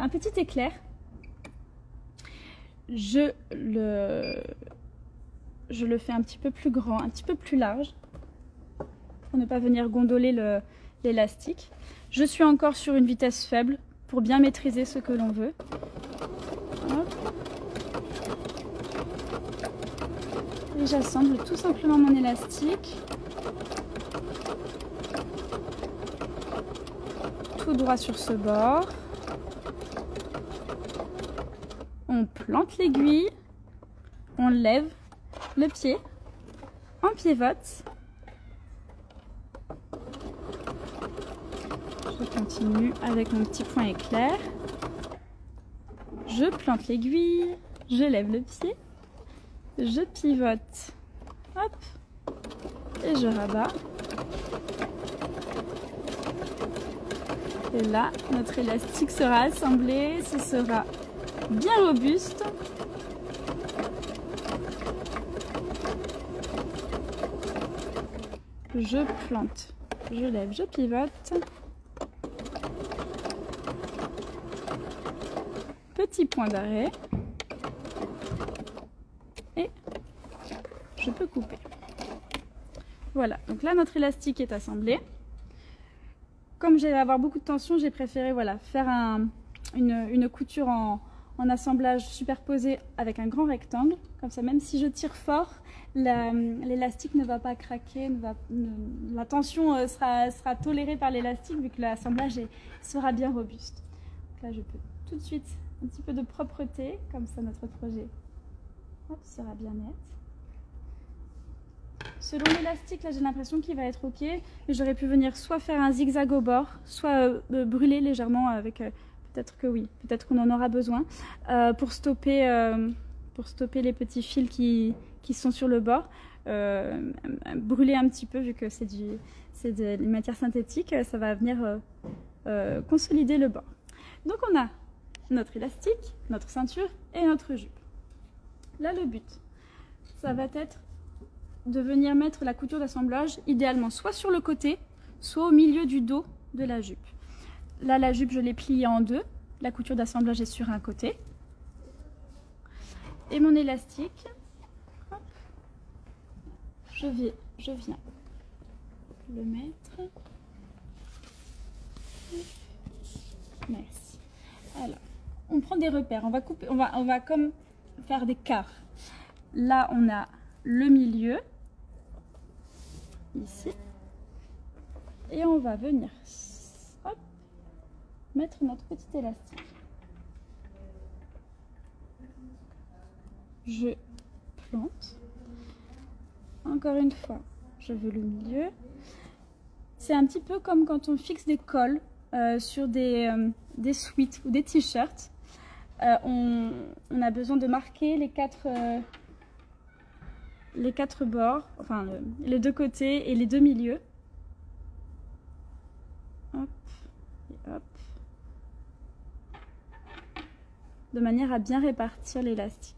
[SPEAKER 2] petit éclair. Je le fais un petit peu plus grand, un petit peu plus large, pour ne pas venir gondoler l'élastique. Je suis encore sur une vitesse faible pour bien maîtriser ce que l'on veut. Hop. Et j'assemble tout simplement mon élastique. Tout droit sur ce bord. On plante l'aiguille. On lève le pied. On pivote. Je continue avec mon petit point éclair. Je plante l'aiguille. Je lève le pied. Je pivote, hop, et je rabats. Et là, notre élastique sera assemblé, ce sera bien robuste. Je plante, je lève, je pivote. petit point d'arrêt et je peux couper. Voilà, donc là notre élastique est assemblé. Comme j'allais avoir beaucoup de tension, j'ai préféré voilà, faire une couture en assemblage superposé avec un grand rectangle. Comme ça, même si je tire fort, l'élastique ne va pas craquer, la tension sera tolérée par l'élastique vu que l'assemblage sera bien robuste. Donc là, je peux tout de suite un petit peu de propreté, comme ça notre projet sera bien net. Selon l'élastique, là j'ai l'impression qu'il va être ok, mais j'aurais pu venir soit faire un zigzag au bord, soit brûler légèrement avec, peut-être que oui, peut-être qu'on en aura besoin, pour stopper les petits fils qui sont sur le bord, brûler un petit peu vu que c'est de matière synthétique, ça va venir consolider le bord. Donc on a notre élastique, notre ceinture et notre jupe. Là le but, ça va être de venir mettre la couture d'assemblage idéalement soit sur le côté, soit au milieu du dos de la jupe. Là la jupe je l'ai pliée en deux, la couture d'assemblage est sur un côté. Et mon élastique, hop, je viens le mettre. Merci. Alors, on prend des repères, on va couper, on va comme faire des quarts. Là on a le milieu, ici, et on va venir hop, mettre notre petit élastique. Je plante. Encore une fois, je veux le milieu. C'est un petit peu comme quand on fixe des cols sur des sweats ou des t-shirts. On a besoin de marquer les quatre bords, enfin les deux côtés et les deux milieux. Hop, et hop. De manière à bien répartir l'élastique.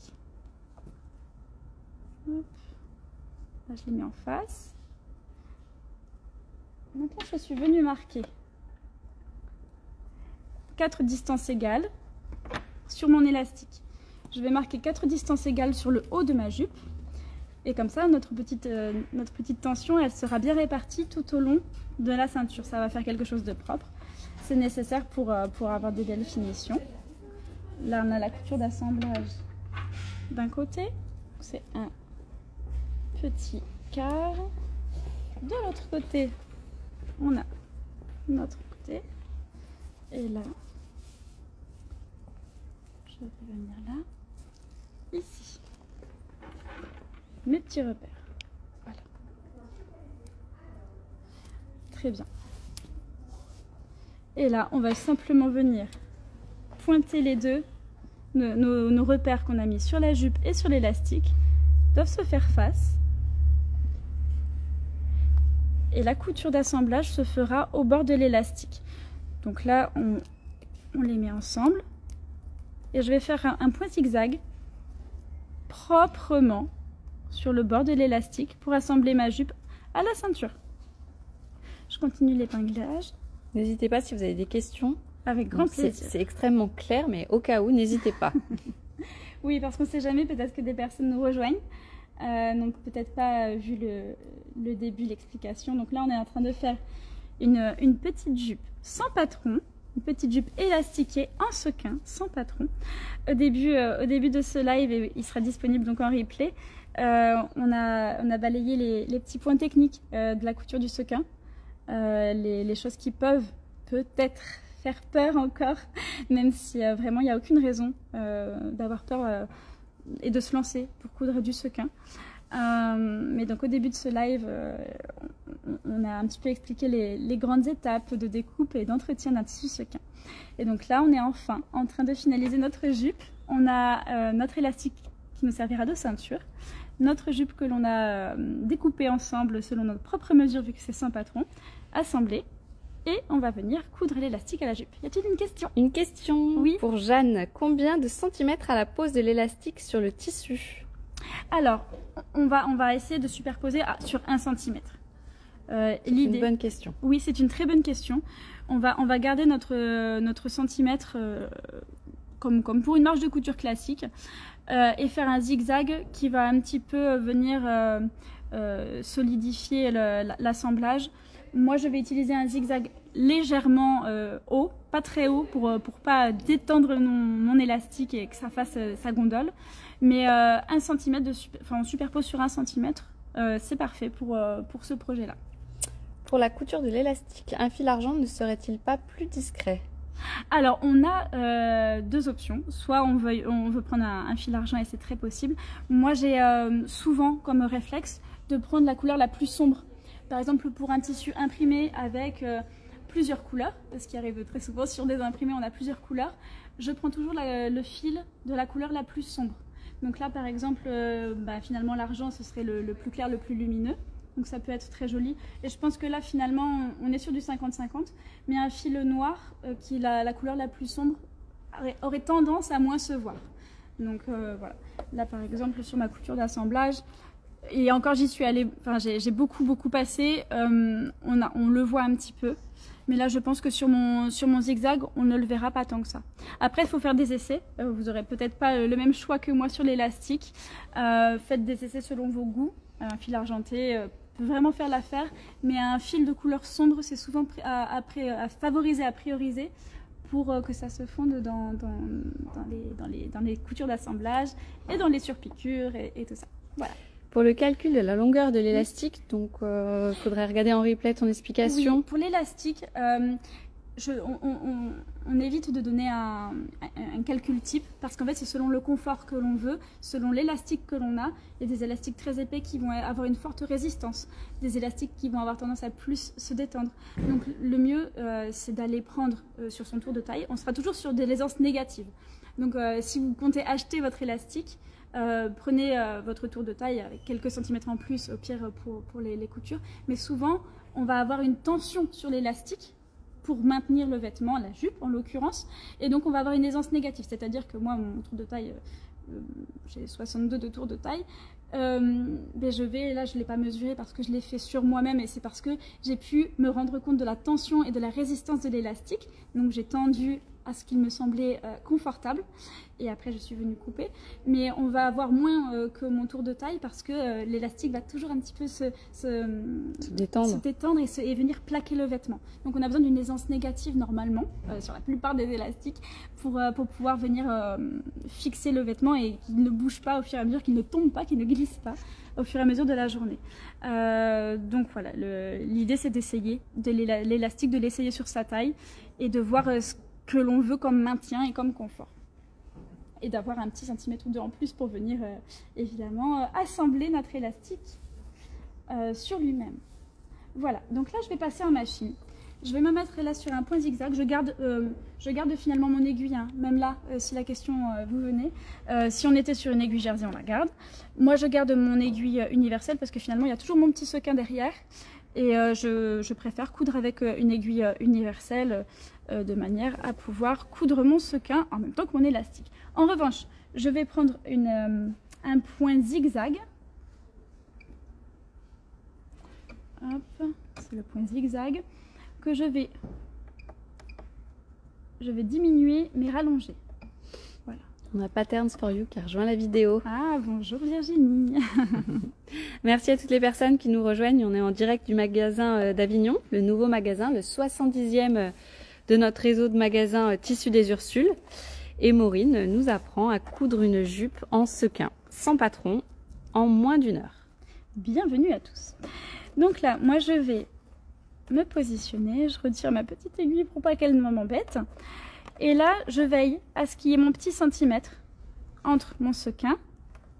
[SPEAKER 2] Là, je l'ai mis en face. Maintenant, je suis venue marquer 4 distances égales sur mon élastique. Je vais marquer 4 distances égales sur le haut de ma jupe. Et comme ça, notre petite tension, elle sera bien répartie tout au long de la ceinture. Ça va faire quelque chose de propre. C'est nécessaire pour avoir des belles finitions. Là, on a la couture d'assemblage d'un côté. C'est un petit quart. De l'autre côté, on a notre côté. Et là, je vais venir là, ici. Mes petits repères. Voilà. Très bien. Et là, on va simplement venir pointer les deux. Nos repères qu'on a mis sur la jupe et sur l'élastique doivent se faire face. Et la couture d'assemblage se fera au bord de l'élastique. Donc là, on les met ensemble. Et je vais faire un point zigzag proprement sur le bord de l'élastique pour assembler ma jupe à la ceinture. Je continue l'épinglage.
[SPEAKER 1] N'hésitez pas si vous avez des questions.
[SPEAKER 2] Avec grand plaisir.
[SPEAKER 1] C'est extrêmement clair, mais au cas où, n'hésitez pas.
[SPEAKER 2] Oui, parce qu'on ne sait jamais, peut-être que des personnes nous rejoignent. Donc peut-être pas vu le début, l'explication. Donc là, on est en train de faire une petite jupe sans patron. Une petite jupe élastiquée en sequin, sans patron. Au début de ce live, et il sera disponible donc en replay, on a balayé les petits points techniques de la couture du sequin. Les choses qui peuvent peut-être faire peur encore, même si vraiment il n'y a aucune raison d'avoir peur et de se lancer pour coudre du sequin. Mais donc au début de ce live, on a un petit peu expliqué les grandes étapes de découpe et d'entretien d'un tissu sequin. Et donc là, on est enfin en train de finaliser notre jupe. On a notre élastique qui nous servira de ceinture, notre jupe que l'on a découpée ensemble selon notre propre mesure vu que c'est sans patron, assemblée. Et on va venir coudre l'élastique à la jupe. Y a-t-il une question?
[SPEAKER 1] Une question,
[SPEAKER 2] oui,
[SPEAKER 1] pour Jeanne. Combien de centimètres à la pose de l'élastique sur le tissu?
[SPEAKER 2] Alors, on va essayer de superposer sur 1 cm.
[SPEAKER 1] C'est une bonne question.
[SPEAKER 2] Oui, c'est une très bonne question. On va garder notre centimètre comme pour une marge de couture classique, et faire un zigzag qui va un petit peu venir solidifier l'assemblage. Moi, je vais utiliser un zigzag légèrement haut, pas très haut, pour pas détendre mon élastique et que ça fasse sa gondole. Mais 1 cm, on superpose sur 1 cm, c'est parfait pour ce projet-là.
[SPEAKER 1] Pour la couture de l'élastique, un fil argent ne serait-il pas plus discret?
[SPEAKER 2] Alors, on a 2 options. Soit on veut prendre un fil argent et c'est très possible. Moi, j'ai souvent comme réflexe de prendre la couleur la plus sombre. Par exemple, pour un tissu imprimé avec plusieurs couleurs, ce qui arrive très souvent sur des imprimés, on a plusieurs couleurs, je prends toujours le fil de la couleur la plus sombre. Donc là, par exemple, finalement, l'argent, ce serait le plus clair, le plus lumineux. Donc ça peut être très joli. Et je pense que là, finalement, on est sur du 50-50. Mais un fil noir, qui est la couleur la plus sombre, aurait tendance à moins se voir. Donc voilà. Là, par exemple, sur ma couture d'assemblage, et encore j'y suis allée, j'ai beaucoup passé, on le voit un petit peu. Mais là, je pense que sur mon zigzag, on ne le verra pas tant que ça. Après, il faut faire des essais. Vous n'aurez peut-être pas le même choix que moi sur l'élastique. Faites des essais selon vos goûts. Un fil argenté peut vraiment faire l'affaire, mais un fil de couleur sombre, c'est souvent à favoriser, à prioriser pour que ça se fonde dans les coutures d'assemblage et dans les surpiqûres et tout ça. Voilà.
[SPEAKER 1] Pour le calcul de la longueur de l'élastique, donc faudrait regarder en replay ton explication.
[SPEAKER 2] Oui, pour l'élastique, on évite de donner un calcul type parce qu'en fait c'est selon le confort que l'on veut, selon l'élastique que l'on a. Il y a des élastiques très épais qui vont avoir une forte résistance, des élastiques qui vont avoir tendance à plus se détendre. Donc le mieux c'est d'aller prendre sur son tour de taille. On sera toujours sur des aisances négatives. Donc si vous comptez acheter votre élastique, prenez votre tour de taille avec quelques centimètres en plus au pire pour les coutures, mais souvent on va avoir une tension sur l'élastique pour maintenir le vêtement, la jupe en l'occurrence, et donc on va avoir une aisance négative, c'est-à-dire que moi mon tour de taille, j'ai 62 de tour de taille, là je ne l'ai pas mesuré parce que je l'ai fait sur moi-même et c'est parce que j'ai pu me rendre compte de la tension et de la résistance de l'élastique, donc j'ai tendu à ce qu'il me semblait confortable et après je suis venue couper, mais on va avoir moins que mon tour de taille parce que l'élastique va toujours un petit peu se détendre et venir plaquer le vêtement. Donc on a besoin d'une aisance négative normalement sur la plupart des élastiques pour pouvoir venir fixer le vêtement et qu'il ne bouge pas au fur et à mesure, qu'il ne tombe pas, qu'il ne glisse pas au fur et à mesure de la journée. Donc voilà, l'idée c'est d'essayer l'élastique, de l'essayer sur sa taille et de voir ce que l'on veut comme maintien et comme confort. Et d'avoir un petit centimètre ou deux en plus pour venir évidemment assembler notre élastique sur lui-même. Voilà, donc là je vais passer en machine. Je vais me mettre là sur un point zigzag. Je garde finalement mon aiguille, hein. Même là, si la question vous venez. Si on était sur une aiguille jersey, on la garde. Moi je garde mon aiguille universelle parce que finalement il y a toujours mon petit sequin derrière. Et je préfère coudre avec une aiguille universelle de manière à pouvoir coudre mon sequin en même temps que mon élastique. En revanche, je vais prendre un point zigzag. Hop, c'est le point zigzag que je vais diminuer mais rallonger. Voilà.
[SPEAKER 1] On a Patterns for You qui a rejoint la vidéo.
[SPEAKER 2] Ah, bonjour Virginie.
[SPEAKER 1] Merci à toutes les personnes qui nous rejoignent. On est en direct du magasin d'Avignon, le nouveau magasin, le 70e de notre réseau de magasins Tissus des Ursules. Et Maureen nous apprend à coudre une jupe en sequin, sans patron, en moins d'1 heure.
[SPEAKER 2] Bienvenue à tous. Donc là, moi je vais me positionner, je retire ma petite aiguille pour pas qu'elle ne m'embête. Et là, je veille à ce qu'il y ait mon petit centimètre entre mon sequin,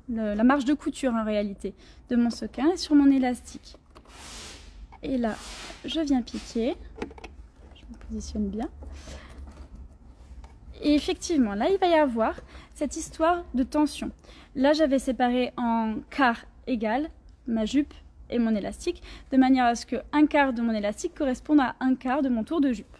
[SPEAKER 2] la marge de couture en réalité, de mon sequin et sur mon élastique. Et là, je viens piquer, je me positionne bien. Et effectivement, là, il va y avoir cette histoire de tension. Là, j'avais séparé en quart égal ma jupe et mon élastique, de manière à ce que un quart de mon élastique corresponde à un quart de mon tour de jupe.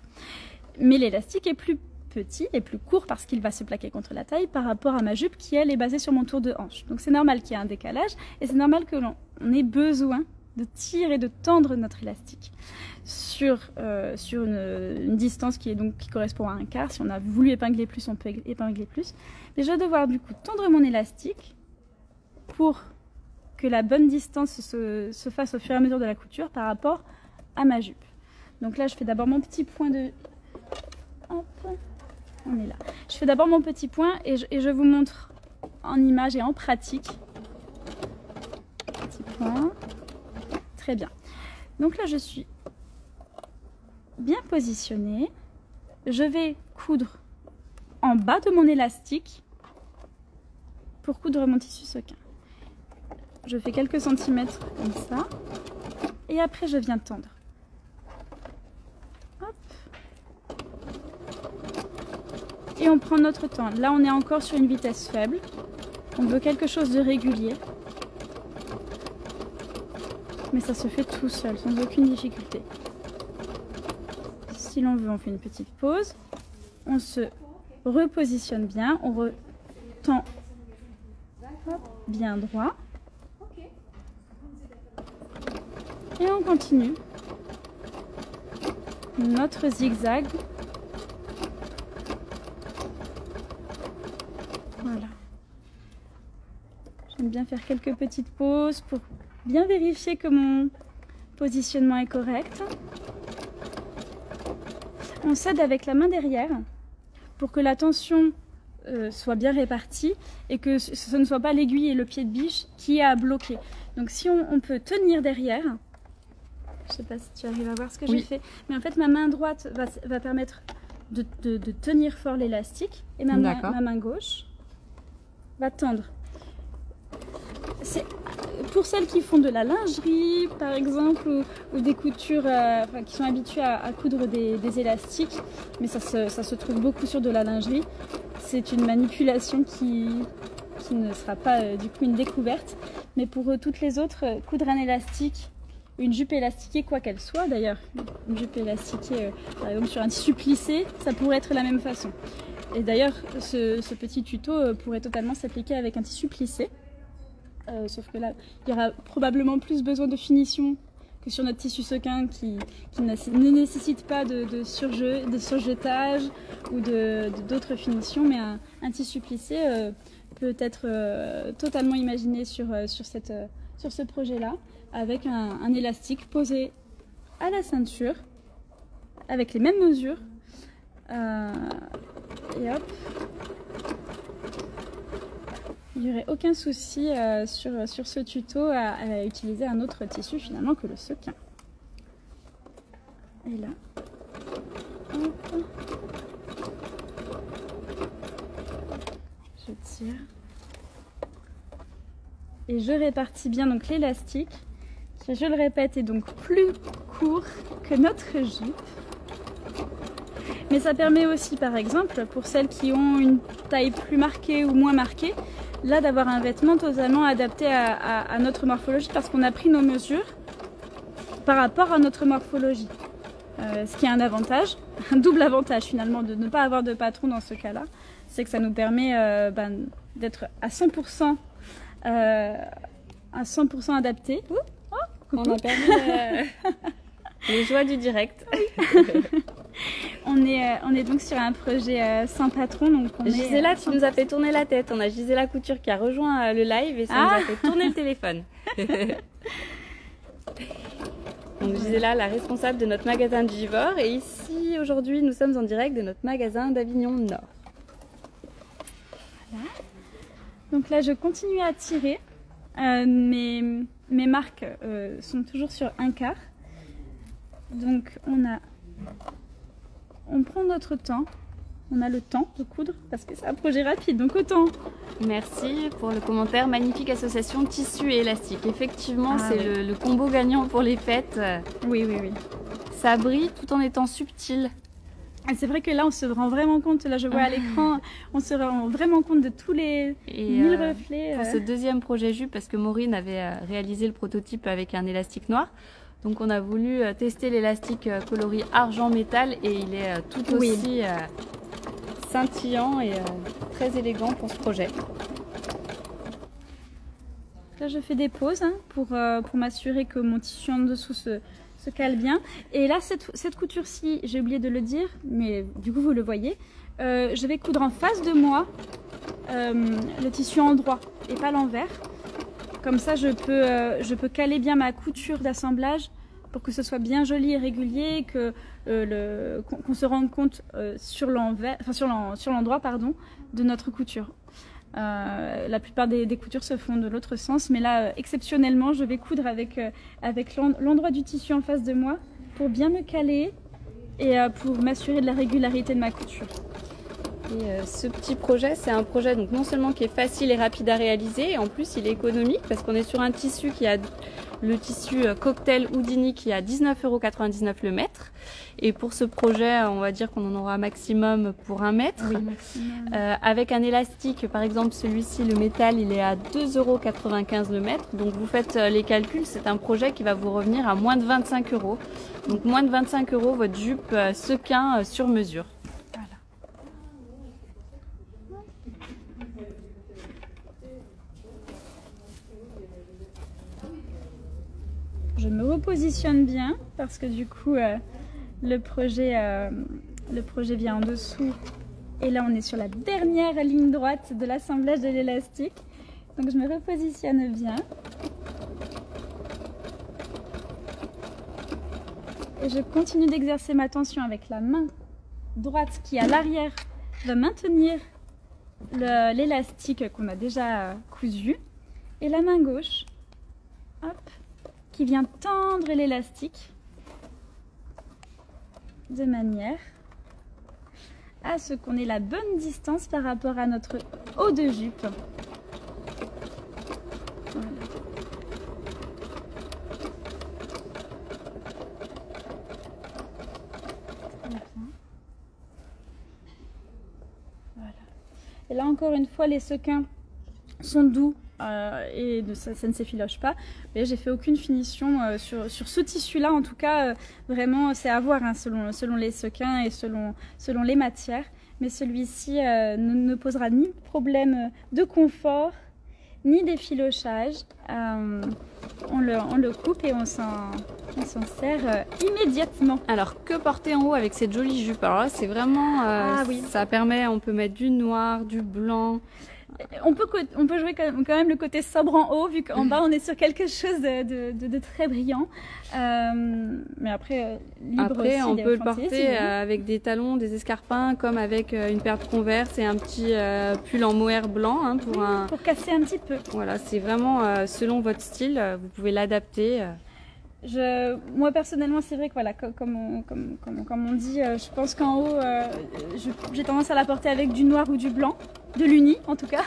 [SPEAKER 2] Mais l'élastique est plus petit et plus court parce qu'il va se plaquer contre la taille par rapport à ma jupe qui, elle, est basée sur mon tour de hanche. Donc c'est normal qu'il y ait un décalage et c'est normal que l'on ait besoin de tirer, de tendre notre élastique sur une distance qui correspond à un quart. Si on a voulu épingler plus, on peut épingler plus. Mais je vais devoir du coup tendre mon élastique pour que la bonne distance se fasse au fur et à mesure de la couture par rapport à ma jupe. Donc là, je fais d'abord mon petit point de... Hop, on est là. Je fais d'abord mon petit point et je vous montre en image et en pratique. Petit point. Très bien. Donc là, je suis bien positionnée. Je vais coudre en bas de mon élastique pour coudre mon tissu sequin. Je fais quelques centimètres comme ça. Et après, je viens tendre. Hop. Et on prend notre temps. Là, on est encore sur une vitesse faible. On veut quelque chose de régulier. Mais ça se fait tout seul, sans aucune difficulté. Si l'on veut, on fait une petite pause. On se repositionne bien. On retend bien droit. Et on continue notre zigzag. Voilà. J'aime bien faire quelques petites pauses pour bien vérifier que mon positionnement est correct. On s'aide avec la main derrière pour que la tension soit bien répartie et que ce ne soit pas l'aiguille et le pied de biche qui a bloqué. Donc si on peut tenir derrière, je ne sais pas si tu arrives à voir ce que j'ai fait, mais en fait ma main droite va permettre de tenir fort l'élastique et ma main gauche va tendre. C'est pour celles qui font de la lingerie par exemple ou des coutures qui sont habituées à coudre des élastiques, mais ça se trouve beaucoup sur de la lingerie. C'est une manipulation qui ne sera pas du coup une découverte, mais pour toutes les autres, coudre un élastique, une jupe élastiquée, quoi qu'elle soit d'ailleurs, une jupe élastiquée par exemple sur un tissu plissé, ça pourrait être la même façon. Et d'ailleurs ce petit tuto pourrait totalement s'appliquer avec un tissu plissé, sauf que là il y aura probablement plus besoin de finition que sur notre tissu sequin qui ne nécessite pas de surjetage ou d'autres finitions, mais un tissu plissé peut être totalement imaginé sur ce projet-là, avec un élastique posé à la ceinture, avec les mêmes mesures. Et hop, il n'y aurait aucun souci sur ce tuto à utiliser un autre tissu finalement que le sequin. Et là, hop, je tire. Et je répartis bien donc l'élastique, qui, je le répète, est donc plus court que notre jupe. Mais ça permet aussi, par exemple, pour celles qui ont une taille plus marquée ou moins marquée, là d'avoir un vêtement totalement adapté à notre morphologie, parce qu'on a pris nos mesures par rapport à notre morphologie. Ce qui est un avantage, un double avantage finalement de ne pas avoir de patron dans ce cas-là, c'est que ça nous permet d'être à 100% adapté.
[SPEAKER 1] Oh, on a perdu les joies du direct.
[SPEAKER 2] On est donc sur un projet sans patron. Donc
[SPEAKER 1] Gisela, tu nous as fait tourner la tête. On a Gisela Couture qui a rejoint le live et ça nous a fait tourner le téléphone. Donc Gisela, la responsable de notre magasin de Givors. Et ici, aujourd'hui, nous sommes en direct de notre magasin d'Avignon Nord.
[SPEAKER 2] Voilà. Donc là, je continue à tirer. Mes marques sont toujours sur un quart. Donc on prend notre temps, on a le temps de coudre parce que c'est un projet rapide, donc autant.
[SPEAKER 1] Merci pour le commentaire, magnifique association tissu et élastique. Effectivement, c'est le combo gagnant pour les fêtes.
[SPEAKER 2] Oui.
[SPEAKER 1] Ça brille tout en étant subtil.
[SPEAKER 2] C'est vrai que là on se rend vraiment compte, là je vois à l'écran, on se rend vraiment compte de tous les 1000 reflets.
[SPEAKER 1] Pour ce deuxième projet jupe, parce que Maureen avait réalisé le prototype avec un élastique noir. Donc on a voulu tester l'élastique coloris argent métal et il est tout aussi scintillant et très élégant pour ce projet.
[SPEAKER 2] Là, je fais des pauses hein, pour m'assurer que mon tissu en dessous se cale bien. Et là, cette couture-ci, j'ai oublié de le dire, mais du coup, vous le voyez. Je vais coudre en face de moi le tissu en droit et pas l'envers. Comme ça, je peux caler bien ma couture d'assemblage pour que ce soit bien joli et régulier, qu'on se rende compte sur l'endroit de notre couture. La plupart des coutures se font de l'autre sens, mais là, exceptionnellement, je vais coudre avec l'endroit du tissu en face de moi pour bien me caler et pour m'assurer de la régularité de ma couture.
[SPEAKER 1] Et ce petit projet, c'est un projet donc non seulement qui est facile et rapide à réaliser, et en plus il est économique parce qu'on est sur un tissu qui a le tissu cocktail Houdini qui est à 19,99 € le mètre. Et pour ce projet, on va dire qu'on en aura maximum pour 1 mètre.
[SPEAKER 2] Oui, maximum.
[SPEAKER 1] Avec un élastique, par exemple celui-ci, le métal, il est à 2,95 € le mètre. Donc vous faites les calculs, c'est un projet qui va vous revenir à moins de 25 €. Donc moins de 25 € votre jupe sequin sur mesure.
[SPEAKER 2] Je me repositionne bien parce que du coup le projet vient en dessous et là on est sur la dernière ligne droite de l'assemblage de l'élastique, donc je me repositionne bien et je continue d'exercer ma tension avec la main droite qui à l'arrière va maintenir l'élastique qu'on a déjà cousu et la main gauche, hop, qui vient tendre l'élastique de manière à ce qu'on ait la bonne distance par rapport à notre haut de jupe. Voilà. Voilà. Et là encore une fois, les sequins sont doux. Et ça ne s'effiloche pas, mais j'ai fait aucune finition sur ce tissu là en tout cas, vraiment c'est à voir hein, selon les sequins et selon les matières, mais celui-ci ne posera ni problème de confort ni d'effilochage. On le coupe et on s'en sert immédiatement.
[SPEAKER 1] Alors que porter en haut avec cette jolie jupe? Alors là c'est vraiment
[SPEAKER 2] oui.
[SPEAKER 1] Ça permet, on peut mettre du noir, du blanc.
[SPEAKER 2] On peut jouer quand même le côté sobre en haut, vu qu'en bas on est sur quelque chose de très brillant. Mais après, libre aussi,
[SPEAKER 1] on peut le porter
[SPEAKER 2] hein.
[SPEAKER 1] avec des talons, des escarpins, comme avec une paire de Converse et un petit pull en mohair blanc. Hein,
[SPEAKER 2] pour casser un petit peu.
[SPEAKER 1] Voilà, c'est vraiment selon votre style, vous pouvez l'adapter.
[SPEAKER 2] Moi personnellement, c'est vrai que voilà, comme on dit, je pense qu'en haut, j'ai tendance à la porter avec du noir ou du blanc, de l'uni en tout cas.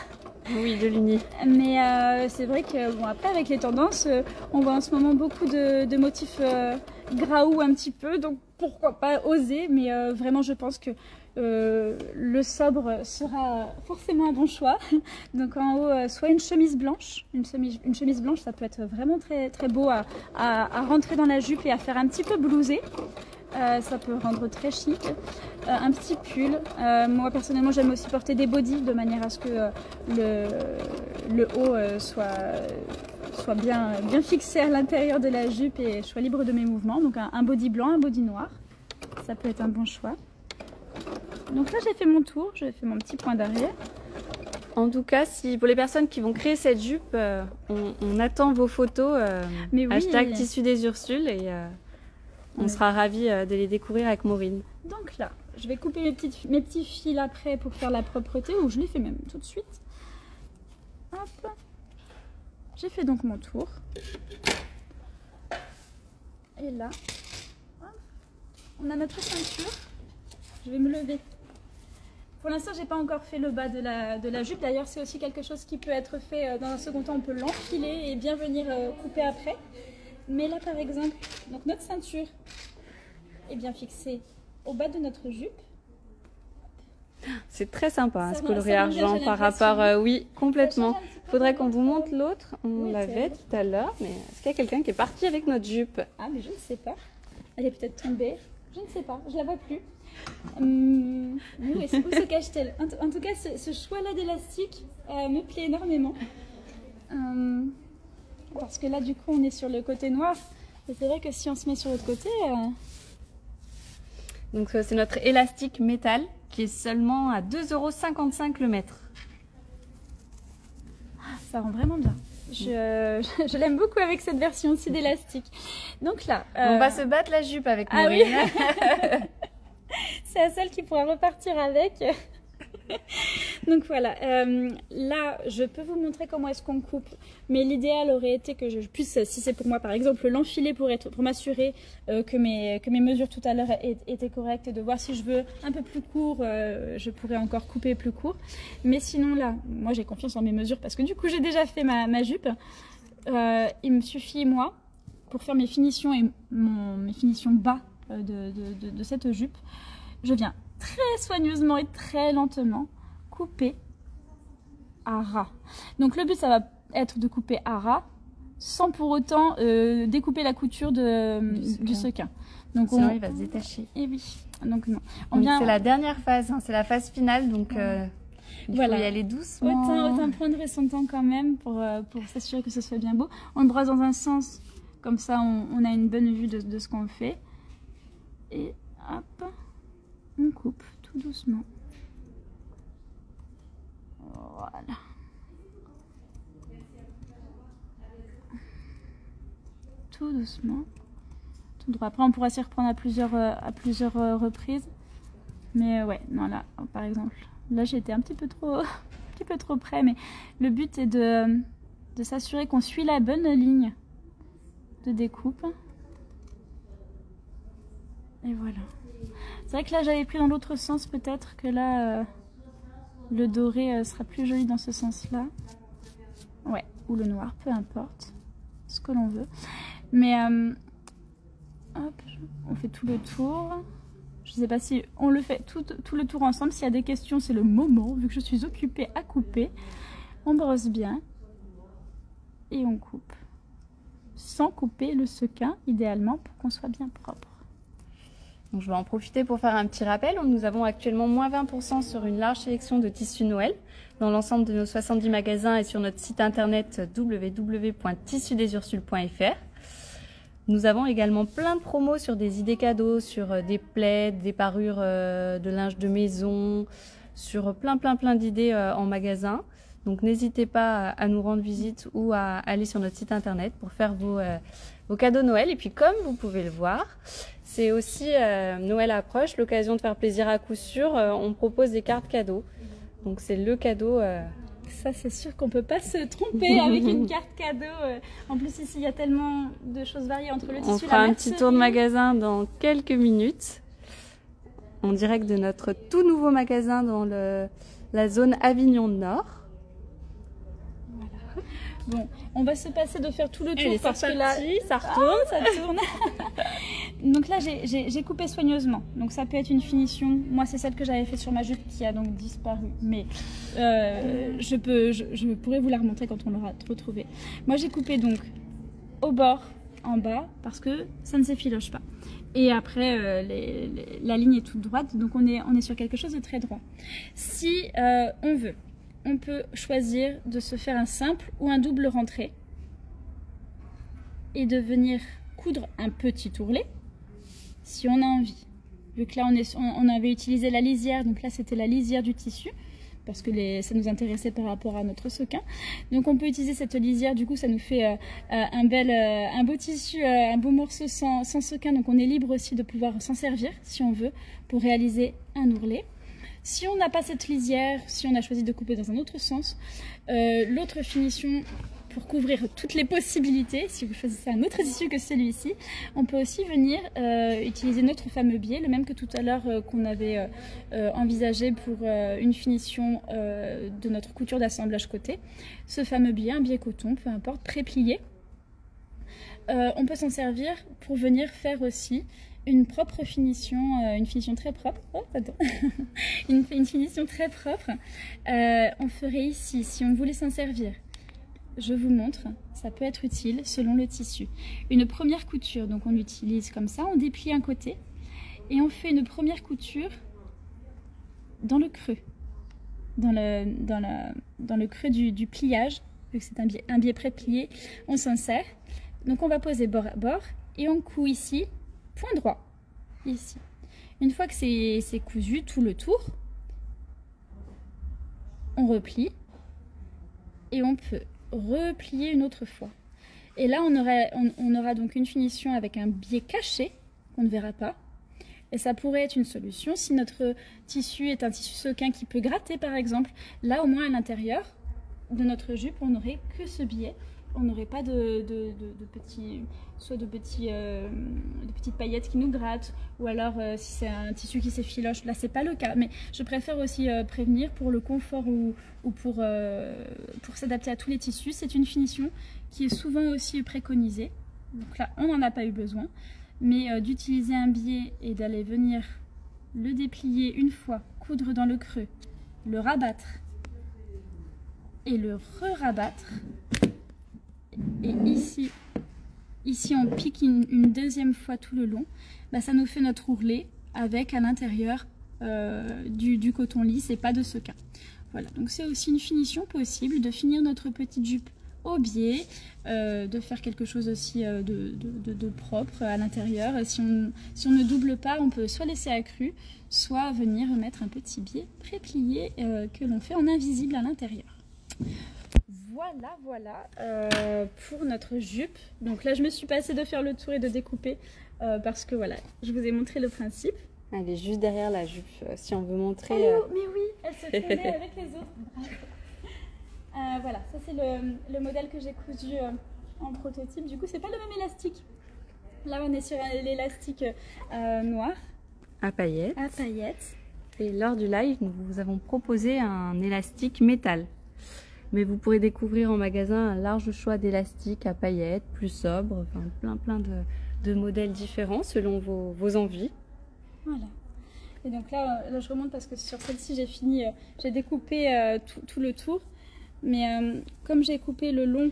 [SPEAKER 1] Oui, de l'uni.
[SPEAKER 2] Mais c'est vrai que bon, après avec les tendances, on voit en ce moment beaucoup de motifs graou un petit peu, donc pourquoi pas oser. Mais vraiment, je pense que le sobre sera forcément un bon choix. Donc en haut, soit une chemise blanche. Une chemise blanche, ça peut être vraiment très, très beau à rentrer dans la jupe et à faire un petit peu blousé. Ça peut rendre très chic. Un petit pull. Moi personnellement, j'aime aussi porter des bodys de manière à ce que le haut soit bien fixé à l'intérieur de la jupe et je sois libre de mes mouvements. Donc un body blanc, un body noir. Ça peut être un bon choix. Donc là j'ai fait mon tour, j'ai fait mon petit point d'arrière.
[SPEAKER 1] En tout cas, si pour les personnes qui vont créer cette jupe, on attend vos photos.
[SPEAKER 2] Mais oui.
[SPEAKER 1] Hashtag tissu des Ursules et on sera ravis de les découvrir avec Maureen.
[SPEAKER 2] Donc là, je vais couper mes petits fils après pour faire la propreté, ou je les fais même tout de suite. Hop. J'ai fait donc mon tour. Et là, hop, on a notre ceinture. Je vais me lever. Pour l'instant, j'ai pas encore fait le bas de la jupe. D'ailleurs, c'est aussi quelque chose qui peut être fait dans un second temps. On peut l'enfiler et bien venir couper après. Mais là, par exemple, donc notre ceinture est bien fixée au bas de notre jupe.
[SPEAKER 1] C'est très sympa, hein, ce coloris argent par rapport... oui, complètement. Il faudrait qu'on vous montre l'autre. On l'avait tout à l'heure, mais est-ce qu'il y a quelqu'un qui est parti avec notre jupe?
[SPEAKER 2] Ah, mais je ne sais pas. Elle est peut-être tombée. Je ne sais pas, je la vois plus. Où se cache-t-elle? En tout cas, ce choix-là d'élastique me plaît énormément. parce que là du coup on est sur le côté noir. Et c'est vrai que si on se met sur l'autre côté...
[SPEAKER 1] Donc c'est notre élastique métal qui est seulement à 2,55 € le mètre.
[SPEAKER 2] Ça rend vraiment bien. Je l'aime beaucoup avec cette version-ci d'élastique. Donc là...
[SPEAKER 1] On va se battre la jupe avec
[SPEAKER 2] Ah
[SPEAKER 1] Maureen.
[SPEAKER 2] oui. C'est la seule qui pourra repartir avec. Donc voilà, là je peux vous montrer comment est-ce qu'on coupe, mais l'idéal aurait été que je puisse, si c'est pour moi par exemple, l'enfiler pour m'assurer que mes mesures tout à l'heure étaient correctes et de voir si je veux un peu plus court, je pourrais encore couper plus court. Mais sinon là, moi j'ai confiance en mes mesures parce que du coup j'ai déjà fait ma jupe. Il me suffit moi, pour faire mes finitions et mes finitions bas de cette jupe, je viens très soigneusement et très lentement couper à ras. Donc le but ça va être de couper à ras sans pour autant découper la couture du sequin. Donc
[SPEAKER 1] sinon il va se détacher.
[SPEAKER 2] Et oui, donc non.
[SPEAKER 1] C'est la dernière phase, hein, c'est la phase finale, donc il faut y aller doucement.
[SPEAKER 2] Autant prendre son temps quand même pour s'assurer que ce soit bien beau. On le brosse dans un sens, comme ça on a une bonne vue de ce qu'on fait. Et hop, on coupe tout doucement. Voilà. Tout doucement. Tout droit. Après, on pourra s'y reprendre à plusieurs reprises. Mais ouais, non, là, par exemple, là, j'étais un petit peu trop près. Mais le but est de s'assurer qu'on suit la bonne ligne de découpe. Et voilà. C'est vrai que là j'avais pris dans l'autre sens, peut-être que là le doré sera plus joli dans ce sens-là. Ouais, ou le noir, peu importe, ce que l'on veut. Mais hop, on fait tout le tour. Je sais pas si on le fait tout le tour ensemble. S'il y a des questions, c'est le moment, vu que je suis occupée à couper. On brosse bien et on coupe. Sans couper le sequin, idéalement, pour qu'on soit bien propre.
[SPEAKER 1] Donc je vais en profiter pour faire un petit rappel. Nous avons actuellement moins 20% sur une large sélection de tissus Noël dans l'ensemble de nos 70 magasins et sur notre site internet www.tissudesursules.fr. Nous avons également plein de promos sur des idées cadeaux, sur des plaids, des parures de linge de maison, sur plein d'idées en magasin. Donc n'hésitez pas à nous rendre visite ou à aller sur notre site internet pour faire vos cadeaux Noël. Et puis comme vous pouvez le voir, c'est aussi Noël approche, l'occasion de faire plaisir à coup sûr. On propose des cartes cadeaux. Donc c'est le cadeau.
[SPEAKER 2] Ça c'est sûr qu'on peut pas se tromper avec une carte cadeau. En plus ici il y a tellement de choses variées entre le tissu.
[SPEAKER 1] On fera un petit tour de magasin dans quelques minutes. En direct de notre tout nouveau magasin dans la zone Avignon Nord.
[SPEAKER 2] Bon, on va se passer de faire tout le tour parce que là,
[SPEAKER 1] ça retourne,
[SPEAKER 2] ça tourne. Donc là, j'ai coupé soigneusement. Donc ça peut être une finition. Moi, c'est celle que j'avais faite sur ma jupe qui a donc disparu. Mais je pourrais vous la remontrer quand on l'aura retrouvée. Moi, j'ai coupé donc au bord, en bas, parce que ça ne s'effiloche pas. Et après, la ligne est toute droite. Donc on est sur quelque chose de très droit. Si on veut, on peut choisir de se faire un simple ou un double rentré et de venir coudre un petit ourlet si on a envie. Vu que là on avait utilisé la lisière, donc là c'était la lisière du tissu parce que ça nous intéressait par rapport à notre sequin. Donc on peut utiliser cette lisière, du coup ça nous fait un beau tissu, un beau morceau sans sequin, donc on est libre aussi de pouvoir s'en servir si on veut pour réaliser un ourlet. Si on n'a pas cette lisière, si on a choisi de couper dans un autre sens, l'autre finition pour couvrir toutes les possibilités, si vous choisissez un autre tissu que celui-ci, on peut aussi venir utiliser notre fameux biais, le même que tout à l'heure qu'on avait envisagé pour une finition de notre couture d'assemblage côté. Ce fameux biais, un biais coton, peu importe, pré-plié. On peut s'en servir pour venir faire aussi une propre finition, une finition très propre. Oh, pardon. une finition très propre. On ferait ici, si on voulait s'en servir, je vous montre, ça peut être utile selon le tissu. Une première couture, donc on l'utilise comme ça, on déplie un côté et on fait une première couture dans le creux, dans le creux du pliage vu que c'est un biais pré-plié, on s'en sert. Donc on va poser bord à bord et on coud ici, point droit, ici. Une fois que c'est cousu tout le tour, on replie et on peut replier une autre fois. Et là, on aura donc une finition avec un biais caché qu'on ne verra pas. Et ça pourrait être une solution si notre tissu est un tissu sequin qui peut gratter par exemple. Là, au moins à l'intérieur de notre jupe, on n'aurait que ce biais. On n'aurait pas de petites paillettes qui nous grattent, ou alors si c'est un tissu qui s'effiloche, là c'est pas le cas, mais je préfère aussi prévenir pour le confort ou pour s'adapter à tous les tissus. C'est une finition qui est souvent aussi préconisée, donc là on n'en a pas eu besoin, mais d'utiliser un biais et d'aller venir le déplier une fois, coudre dans le creux, le rabattre et le re-rabattre. Et ici on pique une deuxième fois tout le long, bah, ça nous fait notre ourlet avec à l'intérieur du coton lisse et pas de sequin. Voilà, donc c'est aussi une finition possible de finir notre petite jupe au biais, de faire quelque chose aussi de propre à l'intérieur. Si on ne double pas, on peut soit laisser accru, soit venir mettre un petit biais pré-plié que l'on fait en invisible à l'intérieur. Voilà pour notre jupe. Donc là je me suis passée de faire le tour et de découper parce que voilà, je vous ai montré le principe.
[SPEAKER 1] Elle est juste derrière la jupe, si on veut montrer.
[SPEAKER 2] Mais oui, elle se connaît avec les autres. Voilà, ça c'est le modèle que j'ai cousu en prototype. Du coup c'est pas le même élastique. Là on est sur l'élastique noir.
[SPEAKER 1] À paillettes.
[SPEAKER 2] À paillettes.
[SPEAKER 1] Et lors du live, nous vous avons proposé un élastique métal. Mais vous pourrez découvrir en magasin un large choix d'élastiques à paillettes, plus sobres, enfin plein de modèles différents selon vos envies.
[SPEAKER 2] Voilà. Et donc là je remonte parce que sur celle-ci j'ai fini, j'ai découpé tout le tour. Mais comme j'ai coupé le long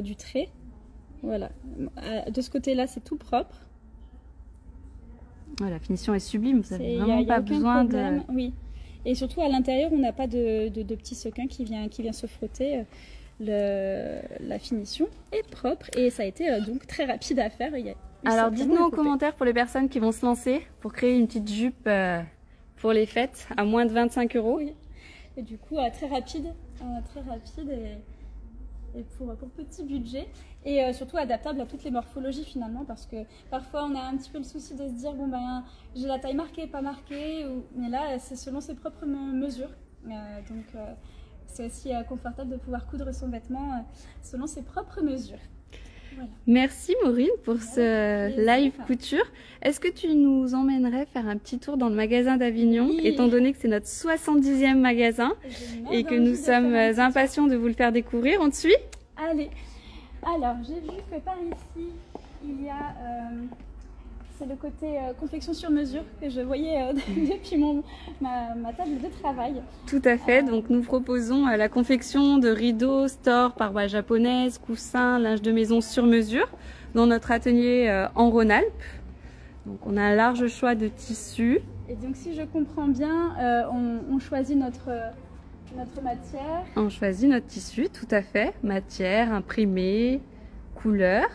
[SPEAKER 2] du trait, voilà, de ce côté-là c'est tout propre.
[SPEAKER 1] Ouais, la finition est sublime, vous n'avez vraiment pas besoin de...
[SPEAKER 2] Oui. Et surtout à l'intérieur, on n'a pas de petits sequins qui vient se frotter. La finition est propre et ça a été donc très rapide à faire.
[SPEAKER 1] Alors dites-nous en commentaire pour les personnes qui vont se lancer pour créer une petite jupe pour les fêtes à moins de 25 €.
[SPEAKER 2] Oui. Et du coup très rapide et pour petit budget et surtout adaptable à toutes les morphologies finalement, parce que parfois on a un petit peu le souci de se dire bon ben j'ai la taille marquée, pas marquée, mais là c'est selon ses propres mesures, donc c'est aussi confortable de pouvoir coudre son vêtement selon ses propres mesures. Voilà.
[SPEAKER 1] Merci Maureen pour ce live couture. Est-ce que tu nous emmènerais faire un petit tour dans le magasin d'Avignon, étant donné que c'est notre 70e magasin et que nous sommes impatients de vous le faire découvrir? On te suit?
[SPEAKER 2] Allez. Alors, j'ai vu que par ici, il y a... c'est le côté confection sur mesure que je voyais depuis ma table de travail.
[SPEAKER 1] Tout à fait, donc nous proposons la confection de rideaux, stores, parois japonaises, coussins, linge de maison sur mesure dans notre atelier en Rhône-Alpes. Donc on a un large choix de tissus.
[SPEAKER 2] Et donc si je comprends bien, on choisit notre matière.
[SPEAKER 1] On choisit notre tissu, tout à fait. Matière, imprimé, couleur.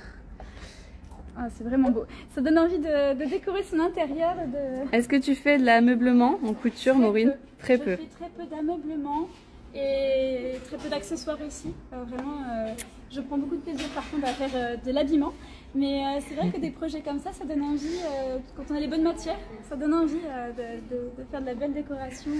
[SPEAKER 2] Ah, c'est vraiment beau. Ça donne envie de décorer son intérieur.
[SPEAKER 1] Est-ce que tu fais de l'ameublement en couture, Maureen? Très peu.
[SPEAKER 2] Je fais très peu d'ameublement et très peu d'accessoires aussi. Vraiment, je prends beaucoup de plaisir par contre à faire de l'habillement. Mais c'est vrai que des projets comme ça donne envie, quand on a les bonnes matières, ça donne envie de faire de la belle décoration.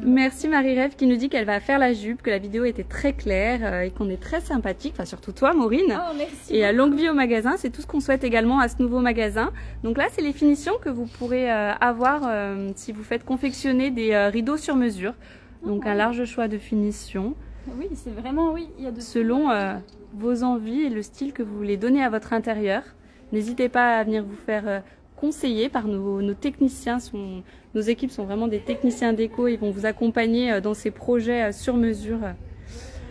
[SPEAKER 1] Merci Marie-Rêve qui nous dit qu'elle va faire la jupe, que la vidéo était très claire et qu'on est très sympathique, enfin surtout toi Maureen.
[SPEAKER 2] Oh, merci.
[SPEAKER 1] Et longue vie au magasin, c'est tout ce qu'on souhaite également à ce nouveau magasin. Donc là c'est les finitions que vous pourrez avoir si vous faites confectionner des rideaux sur mesure. Donc un large choix de finitions.
[SPEAKER 2] Oui, c'est vraiment, oui. Il y a de
[SPEAKER 1] selon vos envies et le style que vous voulez donner à votre intérieur. N'hésitez pas à venir vous faire conseiller par nos techniciens. Nos équipes sont vraiment des techniciens déco. Ils vont vous accompagner dans ces projets sur mesure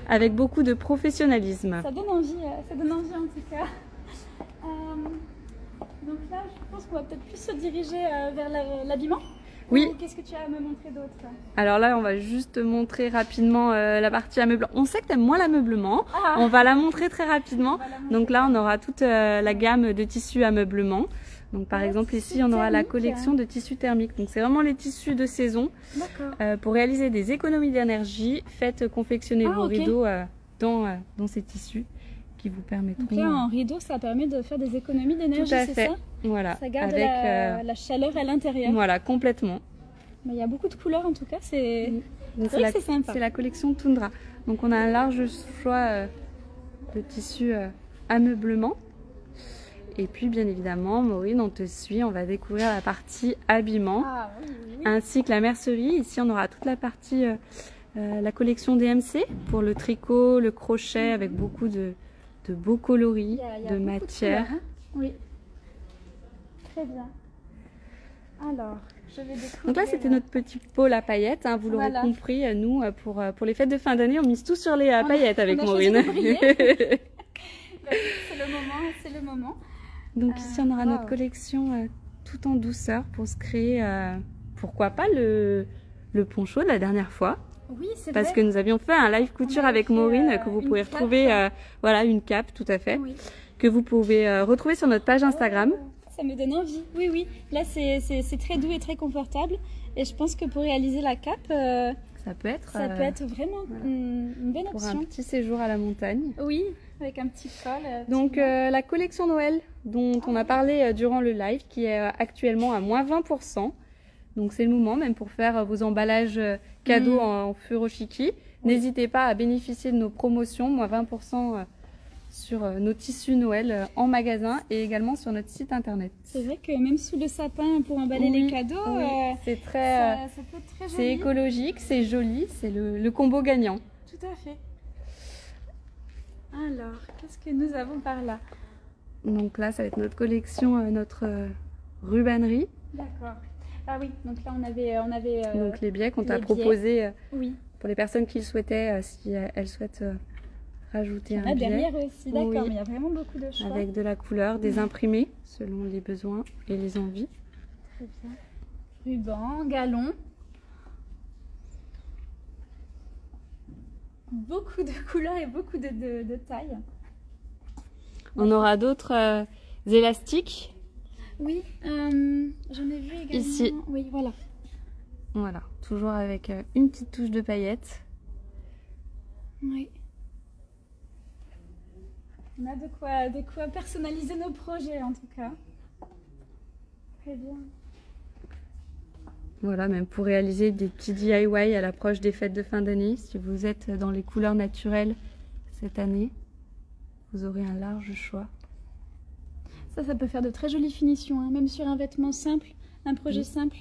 [SPEAKER 1] avec beaucoup de professionnalisme.
[SPEAKER 2] Ça donne envie en tout cas. Donc là, je pense qu'on va peut-être plus se diriger vers l'habillement.
[SPEAKER 1] Oui.
[SPEAKER 2] Qu'est-ce que tu as à me montrer d'autre?
[SPEAKER 1] Alors là, on va juste montrer rapidement la partie ameublement. On sait que tu aimes moins l'ameublement.
[SPEAKER 2] Ah.
[SPEAKER 1] On va la montrer très rapidement. Donc là, on aura toute la gamme de tissus ameublement. Donc par exemple ici, on aura la collection de tissus thermiques. Donc c'est vraiment les tissus de saison. Pour réaliser des économies d'énergie, faites confectionner vos rideaux dans ces tissus qui vous permettront...
[SPEAKER 2] Donc là, en rideau, ça permet de faire des économies d'énergie, c'est ça?
[SPEAKER 1] Voilà.
[SPEAKER 2] Ça garde la chaleur à l'intérieur.
[SPEAKER 1] Voilà, complètement.
[SPEAKER 2] Mais il y a beaucoup de couleurs en tout cas, c'est sympa.
[SPEAKER 1] C'est la collection Tundra. Donc on a un large choix de tissus ameublement. Et puis bien évidemment, Maureen, on te suit, on va découvrir la partie habillement, ainsi que la mercerie. Ici on aura toute la partie, la collection DMC pour le tricot, le crochet avec beaucoup de beaux coloris, de matières.
[SPEAKER 2] Hein. Oui, très bien. Alors, je vais découvrir...
[SPEAKER 1] Donc là c'était notre petit pôle à paillettes, hein, vous l'aurez compris, nous pour les fêtes de fin d'année on mise tout sur les paillettes avec Maureen.
[SPEAKER 2] C'est le moment, c'est le moment.
[SPEAKER 1] Donc ici on aura notre collection tout en douceur pour se créer, pourquoi pas le poncho de la dernière fois.
[SPEAKER 2] Oui, c'est
[SPEAKER 1] parce que nous avions fait un live couture avec Maureen que vous pouvez retrouver, voilà, une cape tout à fait, que vous pouvez retrouver sur notre page Instagram.
[SPEAKER 2] Ça me donne envie, oui, oui. Là c'est très doux et très confortable et je pense que pour réaliser la cape,
[SPEAKER 1] ça peut être
[SPEAKER 2] vraiment une bonne option.
[SPEAKER 1] Pour un petit séjour à la montagne.
[SPEAKER 2] Oui, avec un petit col.
[SPEAKER 1] Donc la collection Noël dont on a parlé durant le live qui est actuellement à moins 20%. Donc c'est le moment même pour faire vos emballages cadeaux en furoshiki. N'hésitez pas à bénéficier de nos promotions, moins 20% sur nos tissus Noël en magasin et également sur notre site internet.
[SPEAKER 2] C'est vrai que même sous le sapin pour emballer les cadeaux,
[SPEAKER 1] c'est très,
[SPEAKER 2] ça peut être très joli.
[SPEAKER 1] C'est écologique, c'est joli, c'est le combo gagnant.
[SPEAKER 2] Tout à fait. Alors, qu'est-ce que nous avons par là?
[SPEAKER 1] Donc là, ça va être notre collection, notre rubannerie.
[SPEAKER 2] D'accord. Ah oui, donc là on avait
[SPEAKER 1] donc les biais qu'on t'a proposé pour les personnes qui le souhaitaient, si elles souhaitent rajouter un biais.
[SPEAKER 2] Derrière aussi, d'accord, mais il y a vraiment beaucoup de choix.
[SPEAKER 1] Avec de la couleur, des imprimés selon les besoins et les envies.
[SPEAKER 2] Très bien. Ruban, galon. Beaucoup de couleurs et beaucoup de tailles.
[SPEAKER 1] On aura d'autres élastiques.
[SPEAKER 2] Oui, j'en ai vu également.
[SPEAKER 1] Ici.
[SPEAKER 2] Oui, voilà.
[SPEAKER 1] Voilà, toujours avec une petite touche de paillettes.
[SPEAKER 2] Oui. On a de quoi personnaliser nos projets en tout cas. Très bien.
[SPEAKER 1] Voilà, même pour réaliser des petits DIY à l'approche des fêtes de fin d'année. Si vous êtes dans les couleurs naturelles cette année, vous aurez un large choix.
[SPEAKER 2] Ça peut faire de très jolies finitions, hein. Même sur un vêtement simple, un projet simple.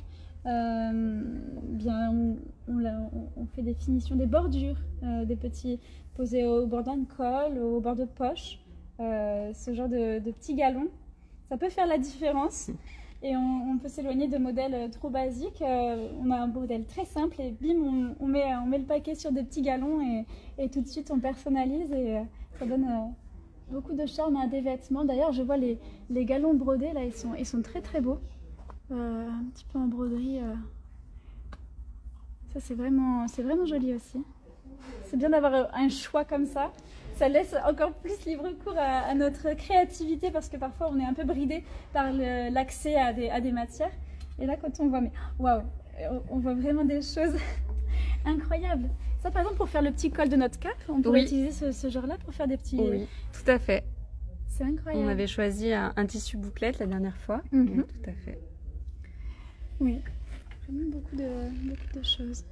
[SPEAKER 2] Bien, on fait des finitions, des bordures, des petits posés au bord d'un col, au bord de poche, ce genre de petits galons. Ça peut faire la différence et on peut s'éloigner de modèles trop basiques. On a un modèle très simple et bim, on met le paquet sur des petits galons et tout de suite on personnalise et ça donne beaucoup de charme à des vêtements. D'ailleurs, je vois les galons brodés là, ils sont très très beaux. Un petit peu en broderie. Ça c'est vraiment joli aussi. C'est bien d'avoir un choix comme ça. Ça laisse encore plus libre cours à notre créativité parce que parfois on est un peu bridé par l'accès à des matières. Et là quand on voit, mais waouh, on voit vraiment des choses incroyables. Ça par exemple pour faire le petit col de notre cape, on pourrait utiliser ce genre-là pour faire des petits...
[SPEAKER 1] Oui, tout à fait.
[SPEAKER 2] C'est incroyable.
[SPEAKER 1] On avait choisi un tissu bouclette la dernière fois. Tout à fait.
[SPEAKER 2] Oui, vraiment beaucoup de choses.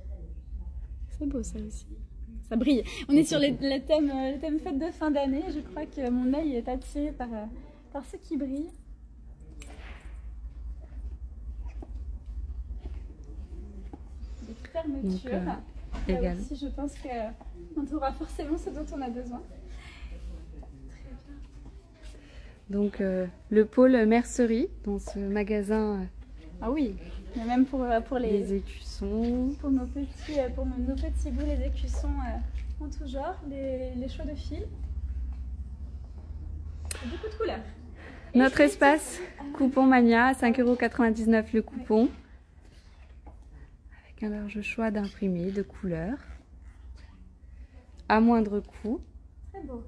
[SPEAKER 2] C'est beau ça aussi. Ça brille. On est sur le thème fête de fin d'année. Je crois que mon œil est attiré par ce qui brille. Des fermetures. Là aussi, je pense qu'on trouvera forcément ce dont on a besoin. Très bien.
[SPEAKER 1] Donc le pôle mercerie dans ce magasin.
[SPEAKER 2] Ah oui, mais même pour
[SPEAKER 1] les écussons.
[SPEAKER 2] Pour nos petits bouts, les écussons en tout genre, les choix de fil. Beaucoup de couleurs.
[SPEAKER 1] Notre espace Coupon Mania, 5,99 € le coupon. avec un large choix d'imprimés, de couleurs, à moindre coût.
[SPEAKER 2] Très beau.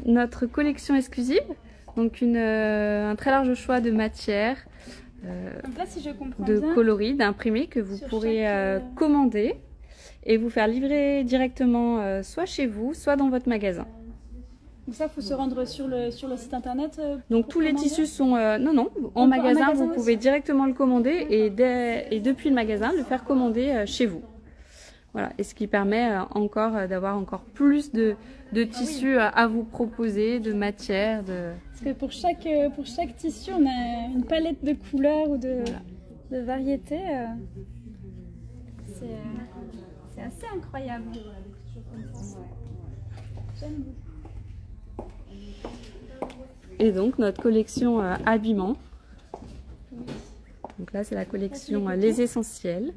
[SPEAKER 1] Notre collection exclusive, donc un très large choix de matières,
[SPEAKER 2] Donc là, si je comprends
[SPEAKER 1] de
[SPEAKER 2] bien,
[SPEAKER 1] coloris, d'imprimés que vous
[SPEAKER 2] sur
[SPEAKER 1] pourrez
[SPEAKER 2] chaque,
[SPEAKER 1] commander et vous faire livrer directement soit chez vous, soit dans votre magasin.
[SPEAKER 2] donc ça, il faut se rendre sur le site internet.
[SPEAKER 1] Donc
[SPEAKER 2] pour
[SPEAKER 1] tous les
[SPEAKER 2] commander.
[SPEAKER 1] tissus sont... non, en
[SPEAKER 2] En
[SPEAKER 1] magasin,
[SPEAKER 2] magasin
[SPEAKER 1] vous
[SPEAKER 2] aussi.
[SPEAKER 1] pouvez directement le commander et depuis le magasin, le faire commander chez vous. Voilà, et ce qui permet encore d'avoir encore plus de tissus à vous proposer, de matières.
[SPEAKER 2] Parce que pour chaque tissu, on a une palette de couleurs ou de variétés. C'est assez incroyable. J'aime beaucoup.
[SPEAKER 1] Et donc notre collection habillement. Donc là, c'est la collection Les Essentiels.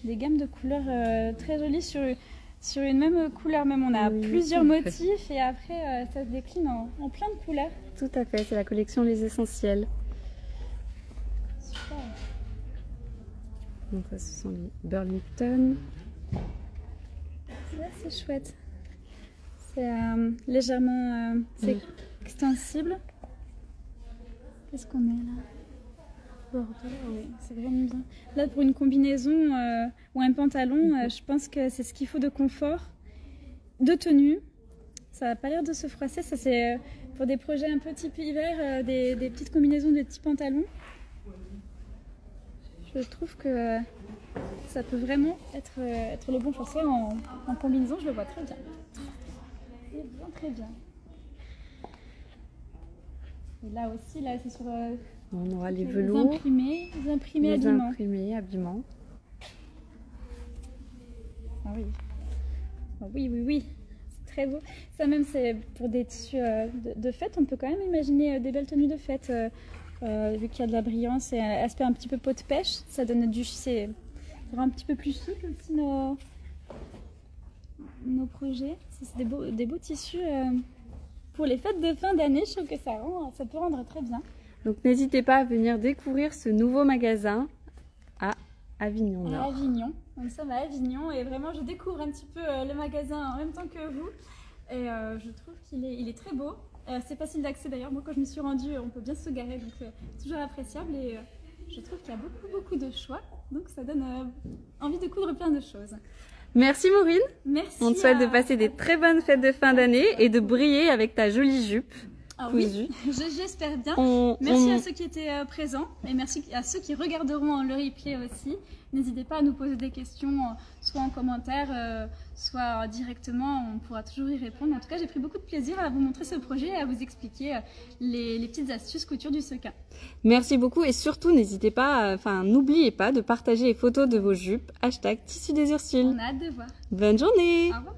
[SPEAKER 2] Des gammes de couleurs très jolies sur une même couleur. Même on a
[SPEAKER 1] Oui,
[SPEAKER 2] plusieurs
[SPEAKER 1] tout à fait.
[SPEAKER 2] motifs et après ça se décline en plein de couleurs.
[SPEAKER 1] Tout à fait, c'est la collection Les Essentiels.
[SPEAKER 2] Super.
[SPEAKER 1] Donc ça, ce sont les Burlington.
[SPEAKER 2] Là, c'est chouette. C'est légèrement c'est extensible. Qu'est-ce qu'on est là? Bordeaux, oui, c'est vraiment bien. Là, pour une combinaison ou un pantalon, je pense que c'est ce qu'il faut de confort, de tenue. Ça n'a pas l'air de se froisser. Ça, c'est pour des projets un peu type hiver, des petites combinaisons de petits pantalons. Je trouve que ça peut vraiment être le bon choix. Ça, en combinaison, je le vois très bien. C'est bien, très bien. Et là aussi, là, c'est sur...
[SPEAKER 1] On aura les
[SPEAKER 2] les
[SPEAKER 1] velours,
[SPEAKER 2] imprimés
[SPEAKER 1] les
[SPEAKER 2] habillement.
[SPEAKER 1] imprimés, habillement.
[SPEAKER 2] Ah oui. Ah oui, oui, oui. C'est très beau. Ça même, c'est pour des tissus de fête. On peut quand même imaginer des belles tenues de fête. Vu qu'il y a de la brillance et un aspect un petit peu peau de pêche, ça donne ça rend un petit peu plus chic aussi nos projets. C'est des beaux tissus pour les fêtes de fin d'année. Je trouve que ça peut rendre très bien.
[SPEAKER 1] Donc n'hésitez pas à venir découvrir ce nouveau magasin à Avignon
[SPEAKER 2] À
[SPEAKER 1] Nord.
[SPEAKER 2] Avignon. Nous sommes à Avignon et vraiment je découvre un petit peu le magasin en même temps que vous. Et je trouve qu'il est très beau. C'est facile d'accès d'ailleurs. Moi quand je me suis rendue, on peut bien se garer, donc toujours appréciable. Et je trouve qu'il y a beaucoup de choix. Donc ça donne envie de coudre plein de choses.
[SPEAKER 1] Merci Maureen.
[SPEAKER 2] Merci.
[SPEAKER 1] On te souhaite de passer des très bonnes fêtes de fin d'année et de briller avec ta jolie jupe cousue.
[SPEAKER 2] Oui, j'espère bien.
[SPEAKER 1] On-
[SPEAKER 2] Merci à ceux qui étaient présents et merci à ceux qui regarderont le replay aussi. N'hésitez pas à nous poser des questions, soit en commentaire, soit directement, on pourra toujours y répondre. En tout cas, j'ai pris beaucoup de plaisir à vous montrer ce projet et à vous expliquer les petites astuces couture du sequin.
[SPEAKER 1] Merci beaucoup et surtout n'hésitez pas, n'oubliez pas de partager les photos de vos jupes. #tissu des Ursules.
[SPEAKER 2] On a hâte de voir.
[SPEAKER 1] Bonne journée.
[SPEAKER 2] Au revoir.